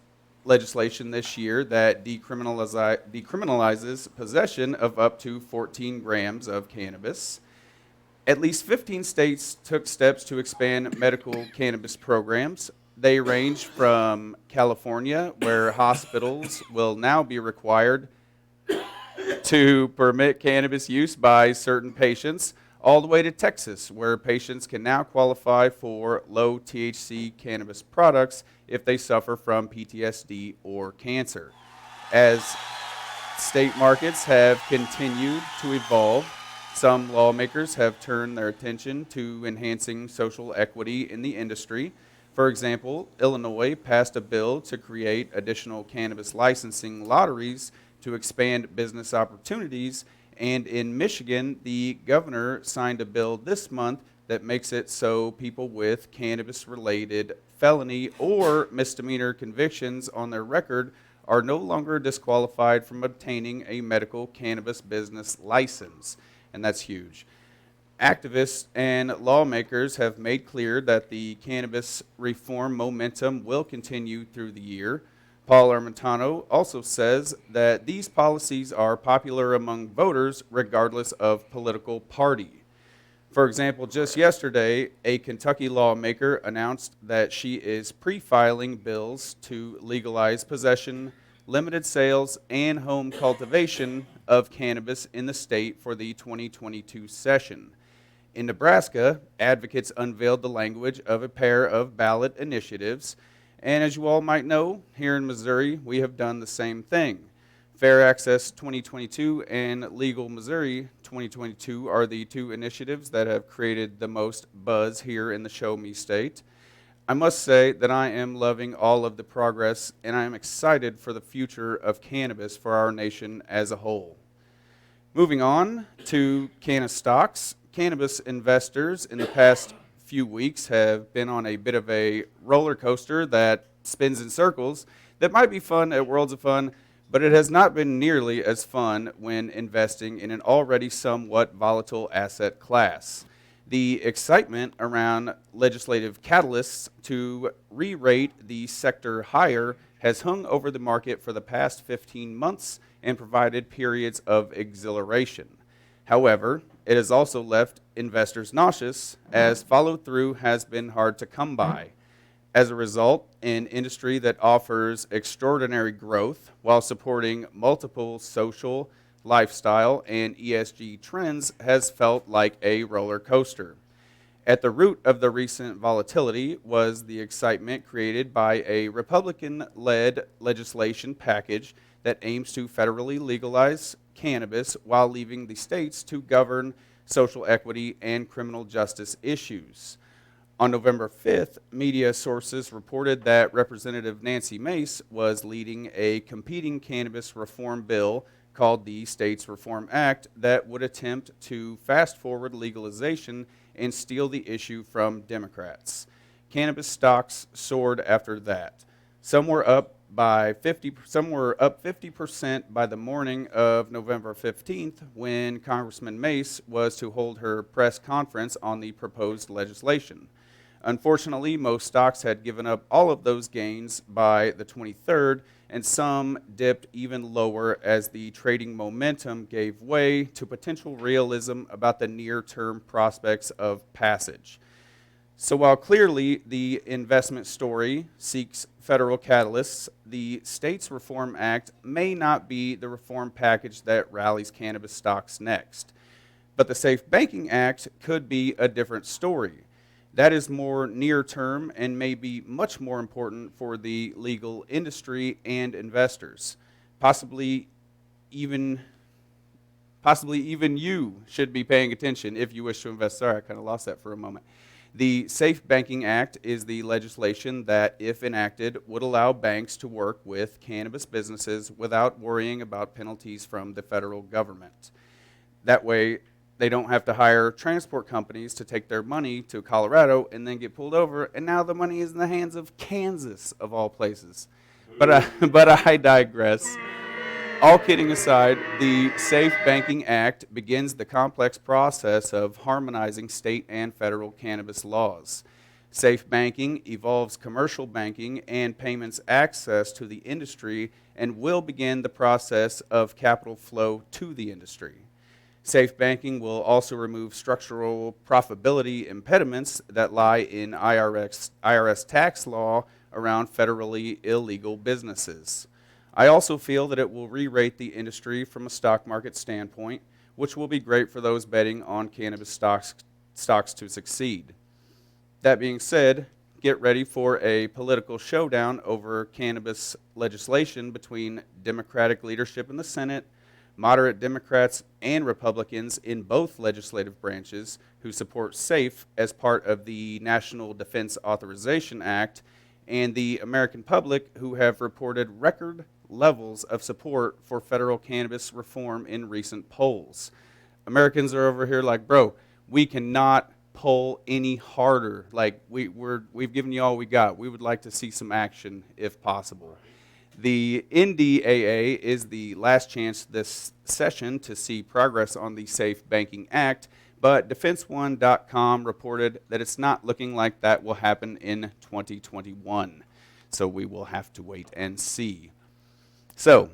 legislation this year that decriminalizes possession of up to 14 grams of cannabis. At least 15 states took steps to expand medical cannabis programs. They range from California, where hospitals will now be required to permit cannabis use by certain patients, all the way to Texas, where patients can now qualify for low THC cannabis products if they suffer from PTSD or cancer. As state markets have continued to evolve, some lawmakers have turned their attention to enhancing social equity in the industry. For example, Illinois passed a bill to create additional cannabis licensing lotteries to expand business opportunities, and in Michigan, the governor signed a bill this month that makes it so people with cannabis-related felony or misdemeanor convictions on their record are no longer disqualified from obtaining a medical cannabis business license. And that's huge. Activists and lawmakers have made clear that the cannabis reform momentum will continue through the year. Paul Armentano also says that these policies are popular among voters regardless of political party. For example, just yesterday, a Kentucky lawmaker announced that she is pre-filing bills to legalize possession, limited sales, and home cultivation of cannabis in the state for the 2022 session. In Nebraska, advocates unveiled the language of a pair of ballot initiatives, and as you all might know, here in Missouri, we have done the same thing. Fair Access 2022 and Legal Missouri 2022 are the two initiatives that have created the most buzz here in the Show Me State. I must say that I am loving all of the progress, and I am excited for the future of cannabis for our nation as a whole. Moving on to cannabis stocks, cannabis investors in the past few weeks have been on a bit of a roller coaster that spins in circles that might be fun at Worlds of Fun, but it has not been nearly as fun when investing in an already somewhat volatile asset class. The excitement around legislative catalysts to re-rate the sector higher has hung over the market for the past 15 months and provided periods of exhilaration. However, it has also left investors nauseous, as follow-through has been hard to come by. As a result, an industry that offers extraordinary growth while supporting multiple social, lifestyle, and ESG trends has felt like a roller coaster. At the root of the recent volatility was the excitement created by a Republican-led legislation package that aims to federally legalize cannabis while leaving the states to govern social equity and criminal justice issues. On November 5th, media sources reported that Representative Nancy Mace was leading a competing cannabis reform bill called the States Reform Act that would attempt to fast-forward legalization and steal the issue from Democrats. Cannabis stocks soared after that. Some were up 50% by the morning of November 15th when Congressman Mace was to hold her press conference on the proposed legislation. Unfortunately, most stocks had given up all of those gains by the 23rd, and some dipped even lower as the trading momentum gave way to potential realism about the near-term prospects of passage. So while clearly the investment story seeks federal catalysts, the States Reform Act may not be the reform package that rallies cannabis stocks next. But the Safe Banking Act could be a different story. That is more near-term and may be much more important for the legal industry and investors. Possibly even you should be paying attention if you wish to invest. Sorry, I kind of lost that for a moment. The Safe Banking Act is the legislation that, if enacted, would allow banks to work with cannabis businesses without worrying about penalties from the federal government. That way, they don't have to hire transport companies to take their money to Colorado and then get pulled over, and now the money is in the hands of Kansas, of all places. But I digress. All kidding aside, the Safe Banking Act begins the complex process of harmonizing state and federal cannabis laws. Safe banking evolves commercial banking and payments access to the industry and will begin the process of capital flow to the industry. Safe banking will also remove structural profitability impediments that lie in IRS tax law around federally illegal businesses. I also feel that it will re-rate the industry from a stock market standpoint, which will be great for those betting on cannabis stocks to succeed. That being said, get ready for a political showdown over cannabis legislation between Democratic leadership in the Senate, moderate Democrats and Republicans in both legislative branches who support SAFE as part of the National Defense Authorization Act, and the American public who have reported record levels of support for federal cannabis reform in recent polls. Americans are over here like, bro, we cannot poll any harder. Like, we've given you all we got. We would like to see some action if possible. The NDAA is the last chance this session to see progress on the Safe Banking Act, but DefenseOne.com reported that it's not looking like that will happen in 2021. So we will have to wait and see. So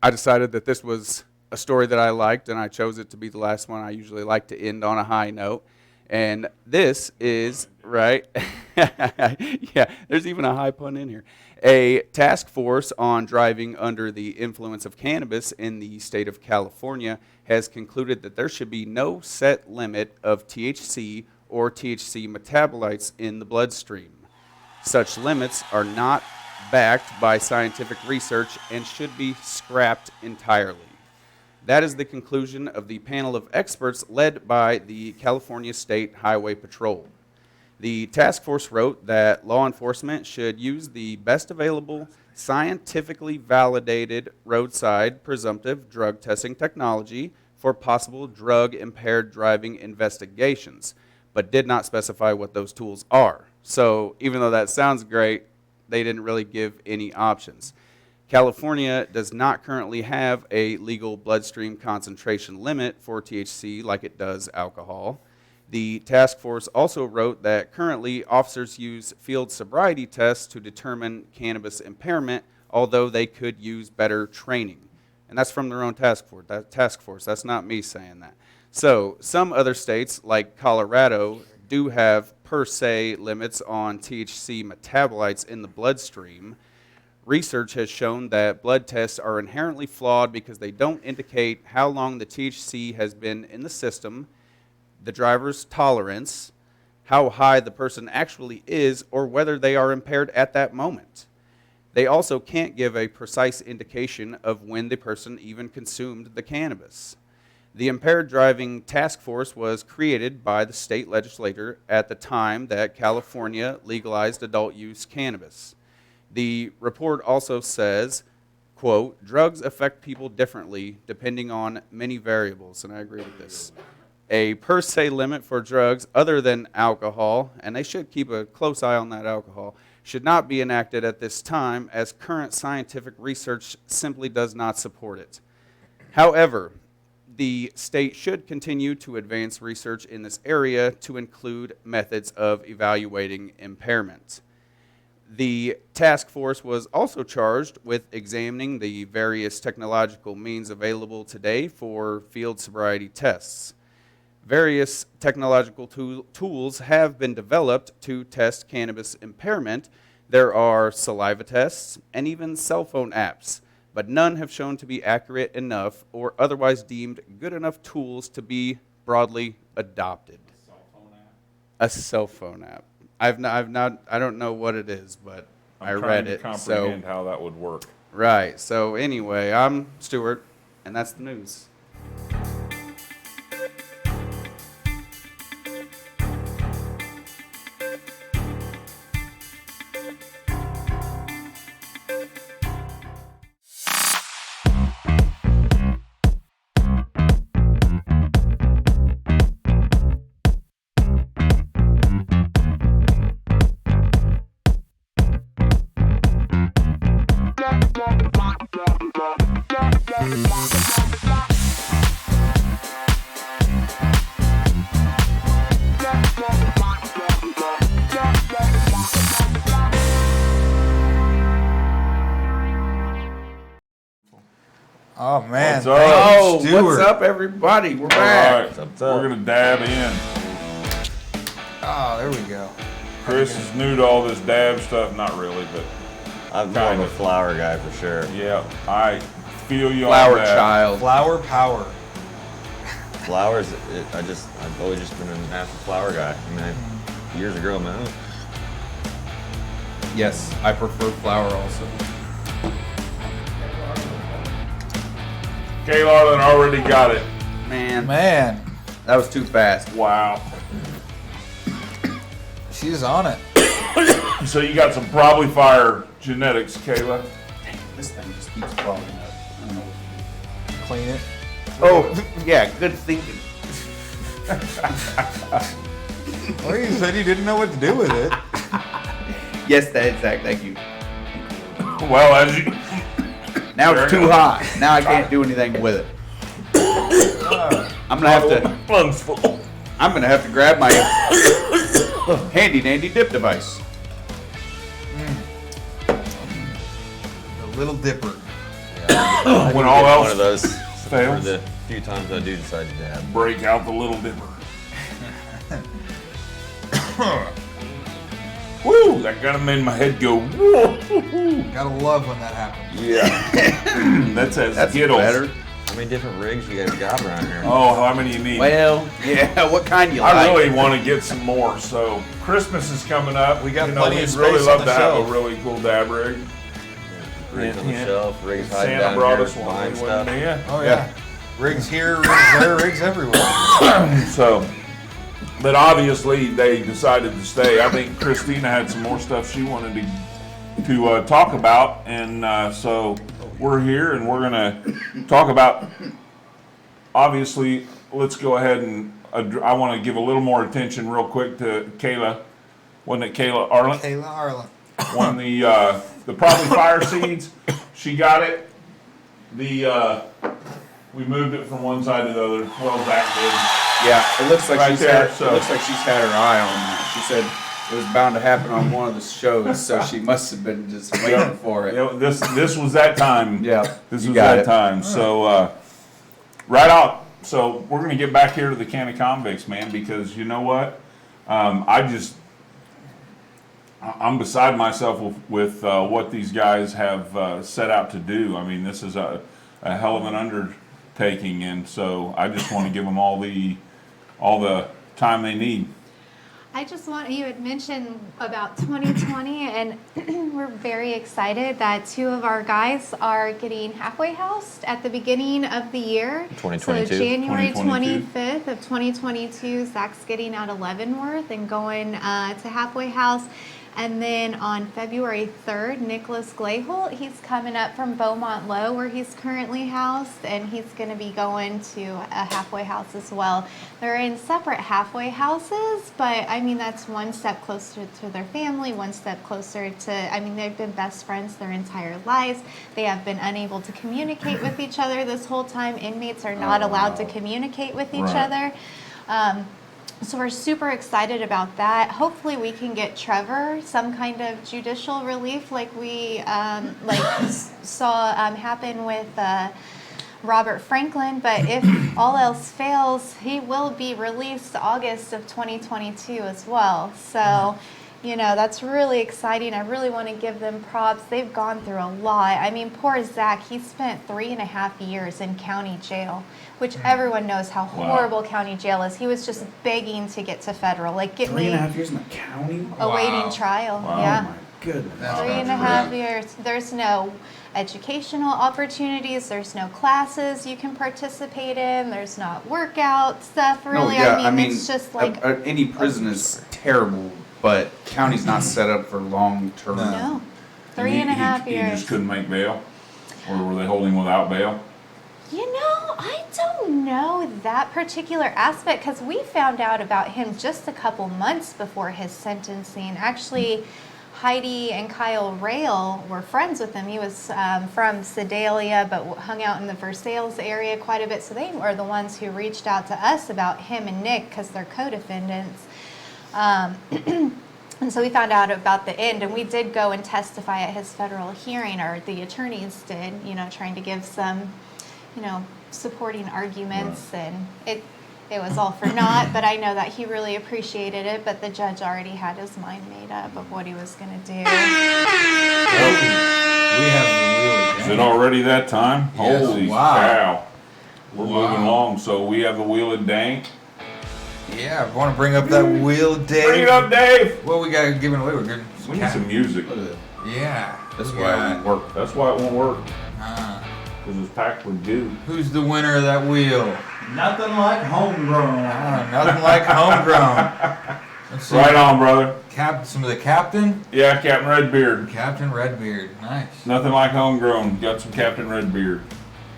I decided that this was a story that I liked, and I chose it to be the last one. I usually like to end on a high note. And this is, right? Yeah, there's even a high pun in here. A task force on driving under the influence of cannabis in the state of California has concluded that there should be no set limit of THC or THC metabolites in the bloodstream. Such limits are not backed by scientific research and should be scrapped entirely. That is the conclusion of the panel of experts led by the California State Highway Patrol. The task force wrote that law enforcement should use the best available, scientifically validated roadside presumptive drug testing technology for possible drug-impaired driving investigations, but did not specify what those tools are. So even though that sounds great, they didn't really give any options. California does not currently have a legal bloodstream concentration limit for THC like it does alcohol. The task force also wrote that currently officers use field sobriety tests to determine cannabis impairment, although they could use better training. And that's from their own task force. That's not me saying that. So some other states, like Colorado, do have per se limits on THC metabolites in the bloodstream. Research has shown that blood tests are inherently flawed because they don't indicate how long the THC has been in the system, the driver's tolerance, how high the person actually is, or whether they are impaired at that moment. They also can't give a precise indication of when the person even consumed the cannabis. The Impaired Driving Task Force was created by the state legislature at the time that California legalized adult use cannabis. The report also says, quote, drugs affect people differently depending on many variables, and I agree with this. A per se limit for drugs other than alcohol, and they should keep a close eye on that alcohol, should not be enacted at this time as current scientific research simply does not support it. However, the state should continue to advance research in this area to include methods of evaluating impairment. The task force was also charged with examining the various technological means available today for field sobriety tests. Various technological tools have been developed to test cannabis impairment. There are saliva tests and even cell phone apps, but none have shown to be accurate enough or otherwise deemed good enough tools to be broadly adopted. A cell phone app. I don't know what it is, but I read it. I'm trying to comprehend how that would work. Right. So anyway, I'm Stuart, and that's the news. Oh man! What's up? Oh, Stuart. what's up, everybody? We're All back. right, we're going to dab in. Oh, there we go. Chris is new to all this dab stuff. Not really, but I'm more of a flower guy for sure. yeah, I feel you Flower on that. child. Flower power. Flowers, I've always just been a natural flower guy. I mean, years ago, man. Yes, I prefer flower also. Kaylon already got it. Man, Man, that was too fast. Wow. she's on it. So you got some probably fire genetics, Kayla. This thing just keeps clogging up. I don't know what to do. Clean it. Oh, yeah, good thinking. Well, you said you didn't know what to do with it. Yes, that's exact. Thank you. Well, as you... Now it's too hot. Now I can't do anything with it. I'm gonna have to. Lungs full. I'm gonna have to grab my handy dandy dip device. The Little Dipper. When all else One of those for fails, the few times I do decide to dab. break out the Little Dipper. Woo! That kind of made my head go. Whoa! Gotta love when that happens. Yeah. That says That's Skittles. better. How many different rigs you guys got around here? Oh, how many you need? Well, yeah. What kind do you I like? really want to get some more. So Christmas is coming up. We got you plenty we'd of really space love on to the have shelf. a really cool dab rig. Rigs on the shelf, rigs hiding Santa down brought here, us one. buying stuff. Yeah. Oh yeah. Rigs here, rigs there, rigs everywhere. So, but obviously they decided to stay. I think Christina had some more stuff she wanted to talk about, and so we're here and we're gonna talk about. Obviously, let's go ahead and I want to give a little more attention real quick to Kayla. Wasn't it Kayla Arlen? Kayla Arlen. Won the probably fire seeds. She got it. We moved it from one side to the other. Well, Zach Yeah, it looks like Right she's there, had. so- It looks like she's had her eye on that. She said it was bound to happen on one of the shows, so she must have been just waiting for did. it. You know, this was that time. Yeah, This you was got that it. time. So right out. So we're gonna get back here to the can of convicts, man, because you know what? I'm beside myself with what these guys have set out to do. I mean, this is a hell of an undertaking, and so I just want to give them all the time they need. I just want, you had mentioned about 2020, and we're very excited that two of our guys are getting halfway housed at the beginning of the year. 2022. So January 2022. 25th of 2022, Zach's getting out of Leavenworth and going to halfway house. And then on February 3rd, Nicholas Glayholt, he's coming up from Beaumont Low where he's currently housed, and he's going to be going to a halfway house as well. They're in separate halfway houses, but I mean, that's one step closer to their family, one step closer to, I mean, they've been best friends their entire lives. They have been unable to communicate with each other this whole time. Inmates are not allowed to communicate with each Right. other. So we're super excited about that. Hopefully we can get Trevor some kind of judicial relief like we saw happen with Robert Franklin. But if all else fails, he will be released August of 2022 as well. So, you know, that's really exciting. I really want to give them props. They've gone through a lot. I mean, poor Zach, he spent 3.5 years in county jail, which everyone knows how horrible county jail is. He was just begging to get to federal. Like, get me 3.5 years in the county. awaiting Wow. trial. Wow. Yeah. Oh my goodness. That's 3.5 years. There's no educational opportunities. There's no classes you can participate in. There's not workout stuff, really. No, yeah, I mean, it's just like, any prison is terrible, but county's not set up for long term. no. And 3.5 he years. just couldn't make bail, or were they holding without bail? You know, I don't know that particular aspect because we found out about him just a couple months before his sentencing. Actually, Heidi and Kyle Rail were friends with him. He was from Sedalia, but hung out in the Versailles area quite a bit. So they were the ones who reached out to us about him and Nick because they're co-defendants. And so we found out about the end, and we did go and testify at his federal hearing, or the attorneys did, you know, trying to give some, you know, supporting arguments, and it was all for naught, but I know that he really appreciated it, but the judge already had his mind made up of what he was going to do. We have the wheel Is again. it already that time? Yes. Holy Wow. cow. We're Wow. moving along. So we have the Wheel of Dank. Yeah, I want to bring up that wheel, Dave. Bring it up, Dave! What we got giving away? We're getting We need some music. Yeah. That's we why it got, won't work. That's why it won't work, uh, because it's packed with goo. who's the winner of that wheel? Nothing like homegrown. Nothing like homegrown. Let's see. Right on, brother. Some of the captain. Yeah, Captain Redbeard. Captain Redbeard. Nice. Nothing like homegrown. Got some Captain Redbeard.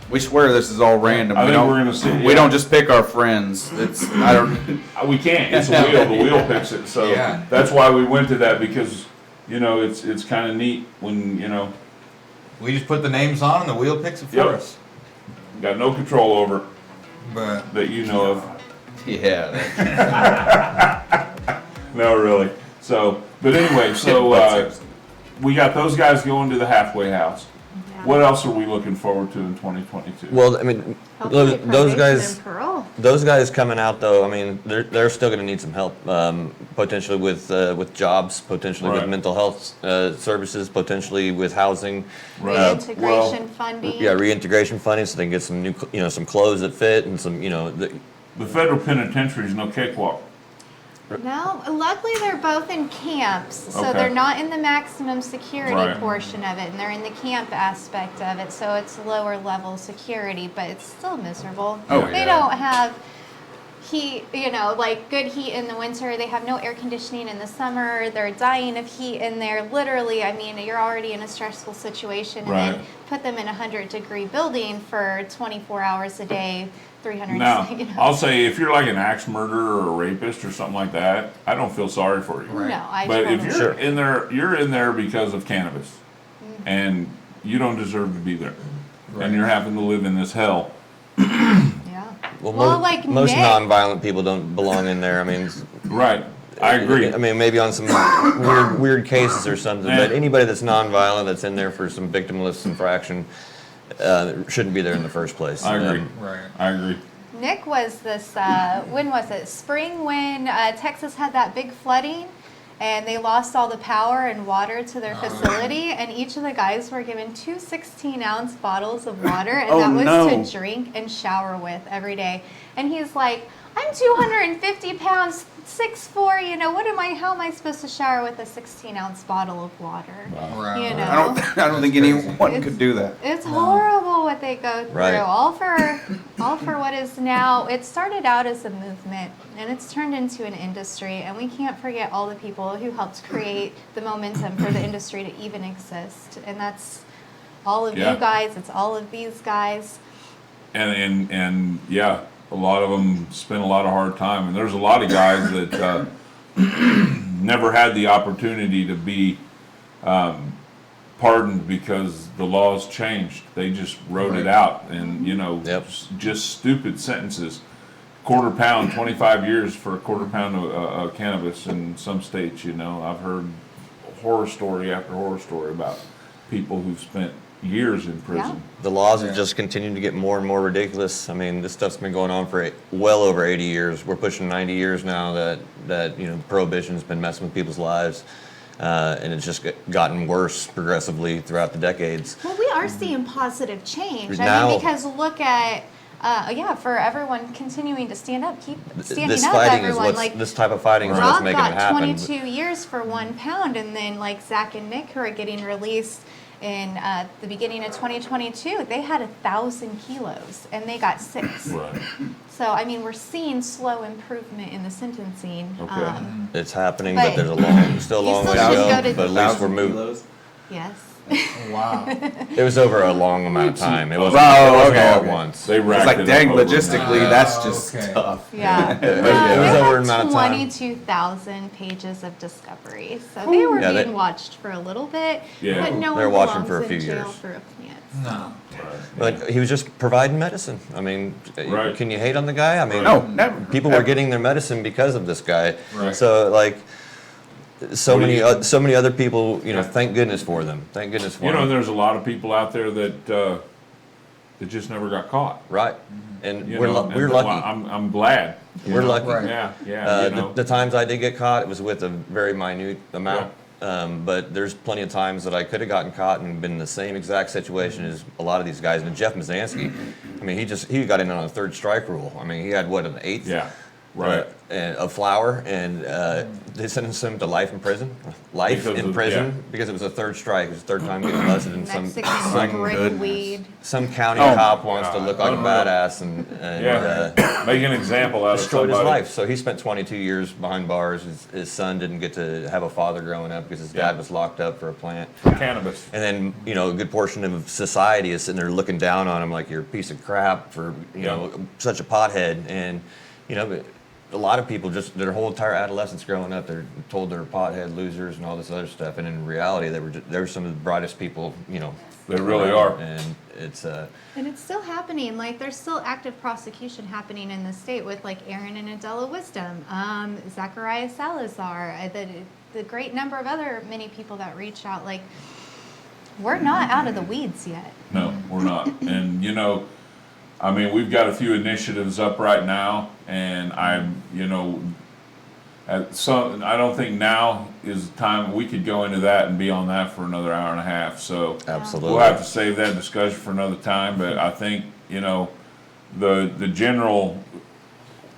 We swear this is all random. I we think don't, we're gonna see. We don't just pick our friends. It's I don't. We can't. It's a wheel. The wheel picks it. So Yeah. that's why we went to that, because you know it's kind of neat when you know We just put the names on and the wheel picks it for Yep. us. got no control over it But that you know of. Yeah. No, really. So, but anyway, so we got those guys going to the halfway house. What else are we looking forward to in 2022? Well, I mean, Hopefully those probation guys. and parole. Those guys coming out though, I mean, they're still going to need some help, potentially with jobs, potentially Right. with mental health services, potentially with housing. Reintegration funding. Yeah, reintegration funding, so they can get some new, some clothes that fit, and some, The federal penitentiary is no cakewalk. No, luckily they're both in camps, so Okay. they're not in the maximum security Right. portion of it, and they're in the camp aspect of it, so it's lower level security, but it's still miserable. Oh, They yeah. don't have heat, like good heat in the winter. They have no air conditioning in the summer. They're dying of heat in there. Literally, I mean, you're already in a stressful situation, and Right. then put them in a 100-degree building for 24 hours a day, 300. Now, I'll say if you're like an axe murderer or a rapist or something like that, I don't feel sorry for you. No, I But if totally- you're in there, you're in there because of cannabis, and you don't deserve to be there, and you're having to live in this hell. Yeah. Well, like most Nick- non-violent people don't belong in there. I mean, Right. I agree. I mean, maybe on some weird cases or something, but anybody that's non-violent that's in there for some victimless infraction shouldn't be there in the first place. I agree. Right. I agree. Nick was this, when was it? Spring, when Texas had that big flooding and they lost all the power and water to their facility, and each of the guys were given 2 16-ounce bottles of water, and Oh, that was no. to drink and shower with every day. And he's like, I'm 250 pounds, 6'4", how am I supposed to shower with a 16-ounce bottle of water? Right. I don't think anyone could do that. It's horrible what they go through. Right. All for what is now. It started out as a movement, and it's turned into an industry. And we can't forget all the people who helped create the momentum for the industry to even exist. And that's all of Yeah. you guys. It's all of these guys. And yeah, a lot of them spent a lot of hard time, and there's a lot of guys that never had the opportunity to be pardoned because the laws changed. They just wrote it out, and Yep. just stupid sentences. Quarter pound, 25 years for a quarter pound of cannabis in some states. I've heard horror story after horror story about people who've spent years in prison. The laws have just continued to get more and more ridiculous. I mean, this stuff's been going on for well over 80 years. We're pushing 90 years now that prohibition's been messing with people's lives, and it's just gotten worse progressively throughout the decades. Well, we are seeing positive change. Now- because look at, for everyone continuing to stand up, keep standing This up, fighting everyone. is this type of fighting is what's Rob making it got happen. 22 years for 1 pound, and then like Zach and Nick, who are getting released in the beginning of 2022, they had 1,000 kilos and they got 6. Right. So I mean, we're seeing slow improvement in the sentencing. Okay. It's happening, But but there's still a you long still way to should go. go to- But at least we're moving. Yes. Wow. It was over a long amount of time. It wasn't, Oh, it wasn't okay, all okay. at once. They It's racked like, it dang, up over logistically, time. that's just Okay. tough. Yeah. It was They over had an amount of time. 22,000 pages of discovery, so they were Yeah, being watched for a little bit, Yeah. but no They were one watching belongs for a in few jail years. for No. But he was just providing medicine. I mean, Right. can you hate on the guy? I mean, No, never. people were getting their medicine because of this guy. Right. So like, so What do many other people. Thank goodness for them. Thank goodness for them. There's a lot of people out there that just never got caught. Right. And You we're know, we're and lucky. I'm glad. We're lucky. Right. Yeah, yeah. The times I did get caught, it was with a very minute amount. But there's plenty of times that I could have gotten caught and been in the same exact situation as a lot of these guys. And Jeff Mazansky, I mean, he got in on a 3rd strike rule. I mean, he had an 8th. Yeah, right. Of flour, and they sentenced him to life in prison. Life Because in of- prison yeah. because it was a 3rd strike. It was the 3rd time getting busted, and Mexican brick goodness. weed. some county Oh, cop wants to look like a unreal. badass and Yeah, make an example out of destroyed somebody. his life. So he spent 22 years behind bars. His son didn't get to have a father growing up because his Yeah. dad was locked up for a plant. Cannabis. And then, a good portion of society is sitting there looking down on him like you're a piece of crap for, such a pothead. And, a lot of people just, their whole entire adolescence growing up, they're told they're pothead losers and all this other stuff. And in reality, they're some of the brightest people, They really are. And it's, And it's still happening. Like, there's still active prosecution happening in the state with, like, Aaron and Adela Wisdom, Zachariah Salazar, the great number of other many people that reach out. Like, we're not out of the weeds yet. No, we're not. And we've got a few initiatives up right now, and I don't think now is the time we could go into that and be on that for another hour and a half. So absolutely. we'll have to save that discussion for another time. But I think the general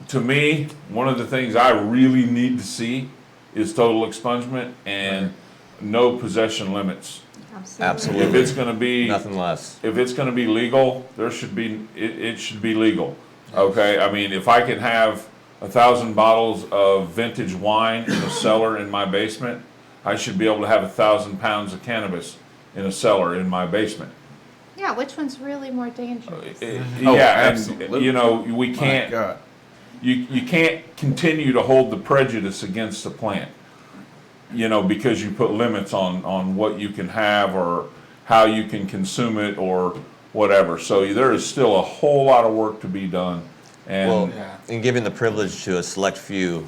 to me, one of the things I really need to see is total expungement and no possession limits. Absolutely. If it's going to be Nothing less. if it's going to be legal, there should be it should be legal. Okay, I mean, if I can have 1,000 bottles of vintage wine in a cellar in my basement, I should be able to have 1,000 pounds of cannabis in a cellar in my basement. Yeah, which one's really more dangerous? Yeah, and absolutely. you know we My can't. God. You can't continue to hold the prejudice against the plant, you know, because you put limits on what you can have or how you can consume it or whatever. So there is still a whole lot of work to be done. And Well, and giving the privilege to a select few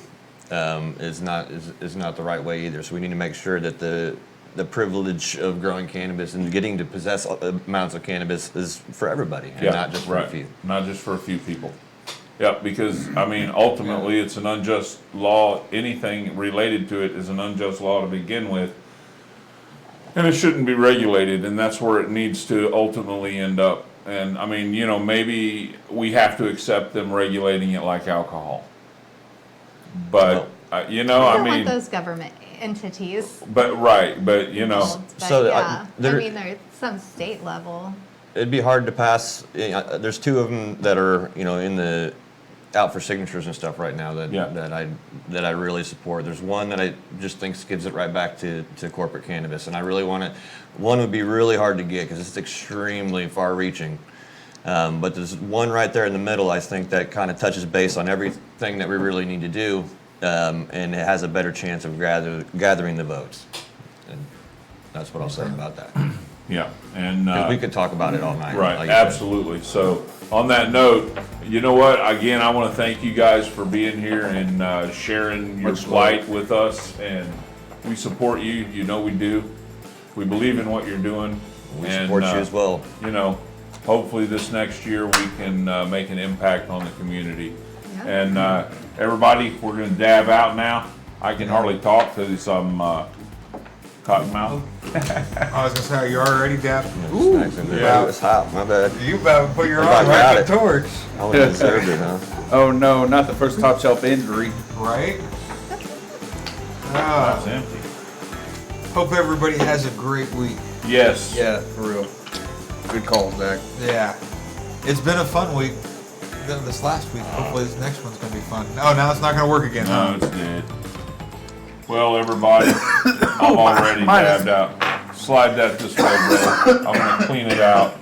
is not the right way either. So we need to make sure that the privilege of growing cannabis and getting to possess amounts of cannabis is for everybody and not just for a few. Not just for a few people. Yep, because, I mean, ultimately, it's an unjust law. Anything related to it is an unjust law to begin with. And it shouldn't be regulated, and that's where it needs to ultimately end up. And, I mean, you know, maybe we have to accept them regulating it like alcohol. But, you know, I I don't want mean, those government entities. but, right, but, you know, involved, but So, yeah, there- I mean, there's some state level. It'd be hard to pass. There's two of them that are in the out for signatures and stuff right now that Yeah. that I really support. There's one that I just think gives it right back to corporate cannabis, and I really want to. One would be really hard to get because it's extremely far-reaching. But there's one right there in the middle. I think that kind of touches base on everything that we really need to do, and it has a better chance of gathering the votes. And that's what I'll say about that. yeah. And, 'Cause we could talk about it all night. right, like you said. absolutely. So on that note, you know what? Again, I want to thank you guys for being here and sharing your plight with us. And we support you. You know we do. We believe in what you're doing. We and, support you as well. You know, hopefully this next year we can make an impact on the community. And everybody, we're going to dab out now. I can hardly talk because I'm cotton mouth. I was gonna say, are you already dabbed? Snacks in there. Yeah. It's hot. My bad. You about to put your I arm got right it. the torch, I only deserved it, huh? Oh no, not the first top shelf injury. right? That's empty. Hope everybody has a great week. Yes. Yeah, for real. Good call, Zach. Yeah, it's been a fun week. This last week, hopefully this next one's gonna be fun. Oh, now it's not gonna work again, No, huh? it's dead. Well, everybody, I'm already mine is- dabbed out. Slide that this way, bro. I'm gonna clean it out.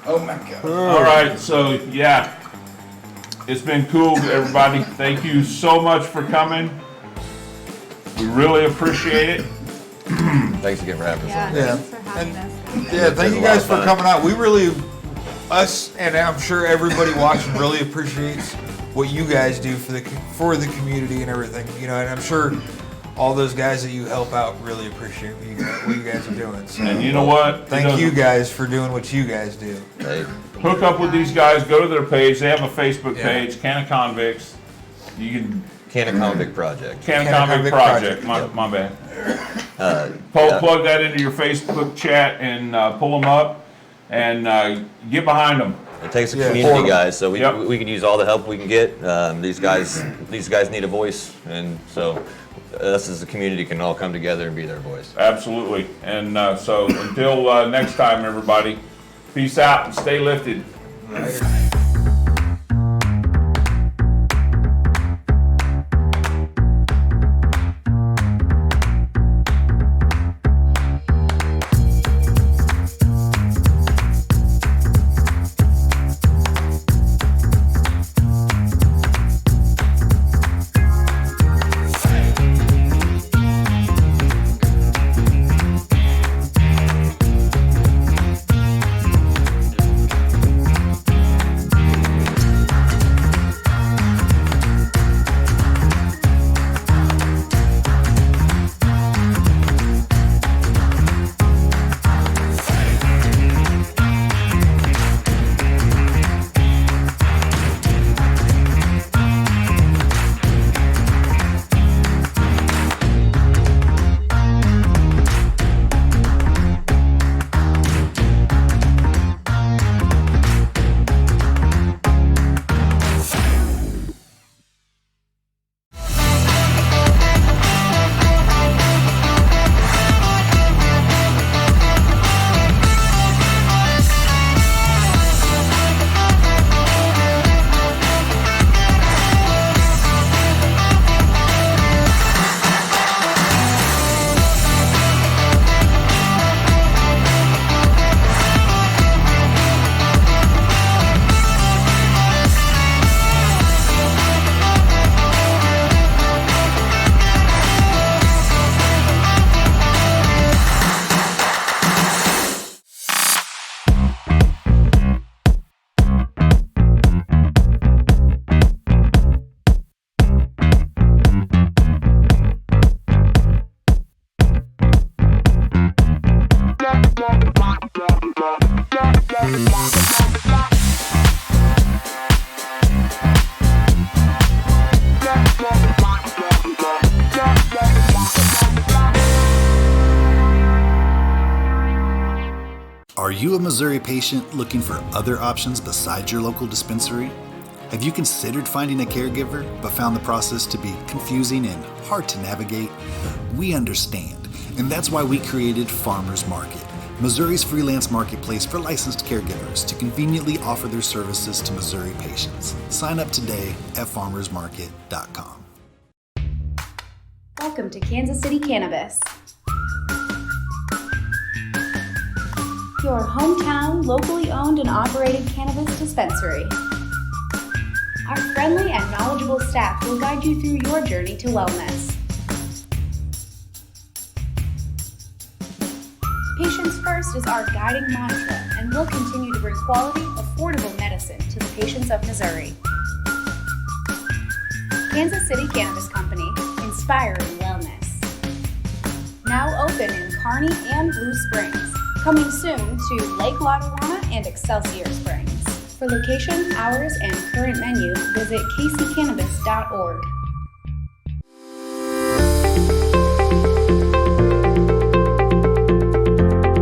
Oh my God. All right, so yeah, it's been cool, everybody. Thank you so much for coming. We really appreciate it. Thanks again for having us. Yeah, on. Yeah. thanks for having us. Yeah, thank you a lot guys of for fun. coming out. We really, us, and I'm sure everybody watching really appreciates what you guys do for the community and everything. You know, and I'm sure all those guys that you help out really appreciate what you guys are doing. So And you know what? thank you guys for doing what you guys do. Hey, Hook up with these guys. Go to their page. They have a Facebook Yeah. page, Canna Convicts. You can Canna Convict Project. Canna Canna Convict Convict Project. Project. My bad. Yeah. Plug that into your Facebook chat and pull them up and get behind them. It takes a Yeah. community, guys, so Yep. we can use all the help we can get. These guys need a voice, and so us as a community can all come together and be their voice. Absolutely. And so until next time, everybody, peace out and stay lifted. Are you a Missouri patient looking for other options besides your local dispensary? Have you considered finding a caregiver but found the process to be confusing and hard to navigate? We understand, and that's why we created Farmers Market, Missouri's freelance marketplace for licensed caregivers to conveniently offer their services to Missouri patients. Sign up today at farmersmarket.com. Welcome to Kansas City Cannabis, your hometown, locally owned and operated cannabis dispensary. Our friendly and knowledgeable staff will guide you through your journey to wellness. Patients first is our guiding mantra, and we'll continue to bring quality, affordable medicine to the patients of Missouri. Kansas City Cannabis Company, inspiring wellness. Now open in Kearney and Blue Springs. Coming soon to Lake Lotawana and Excelsior Springs. For location, hours, and current menu, visit kccannabis.org.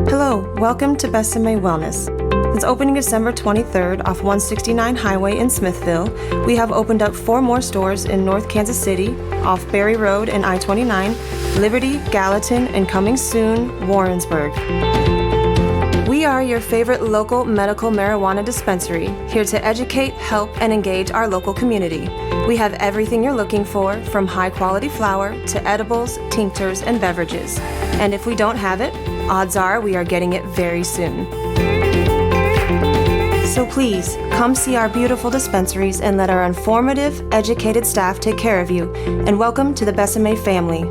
Hello, welcome to Besame Wellness. Since opening December 23rd off 169 Highway in Smithville, we have opened up 4 more stores in North Kansas City, off Berry Road and I-29, Liberty, Gallatin, and coming soon, Warrensburg. We are your favorite local medical marijuana dispensary, here to educate, help, and engage our local community. We have everything you're looking for, from high-quality flower to edibles, tinctures, and beverages. And if we don't have it, odds are we are getting it very soon. So please, come see our beautiful dispensaries and let our informative, educated staff take care of you. And welcome to the Besame family.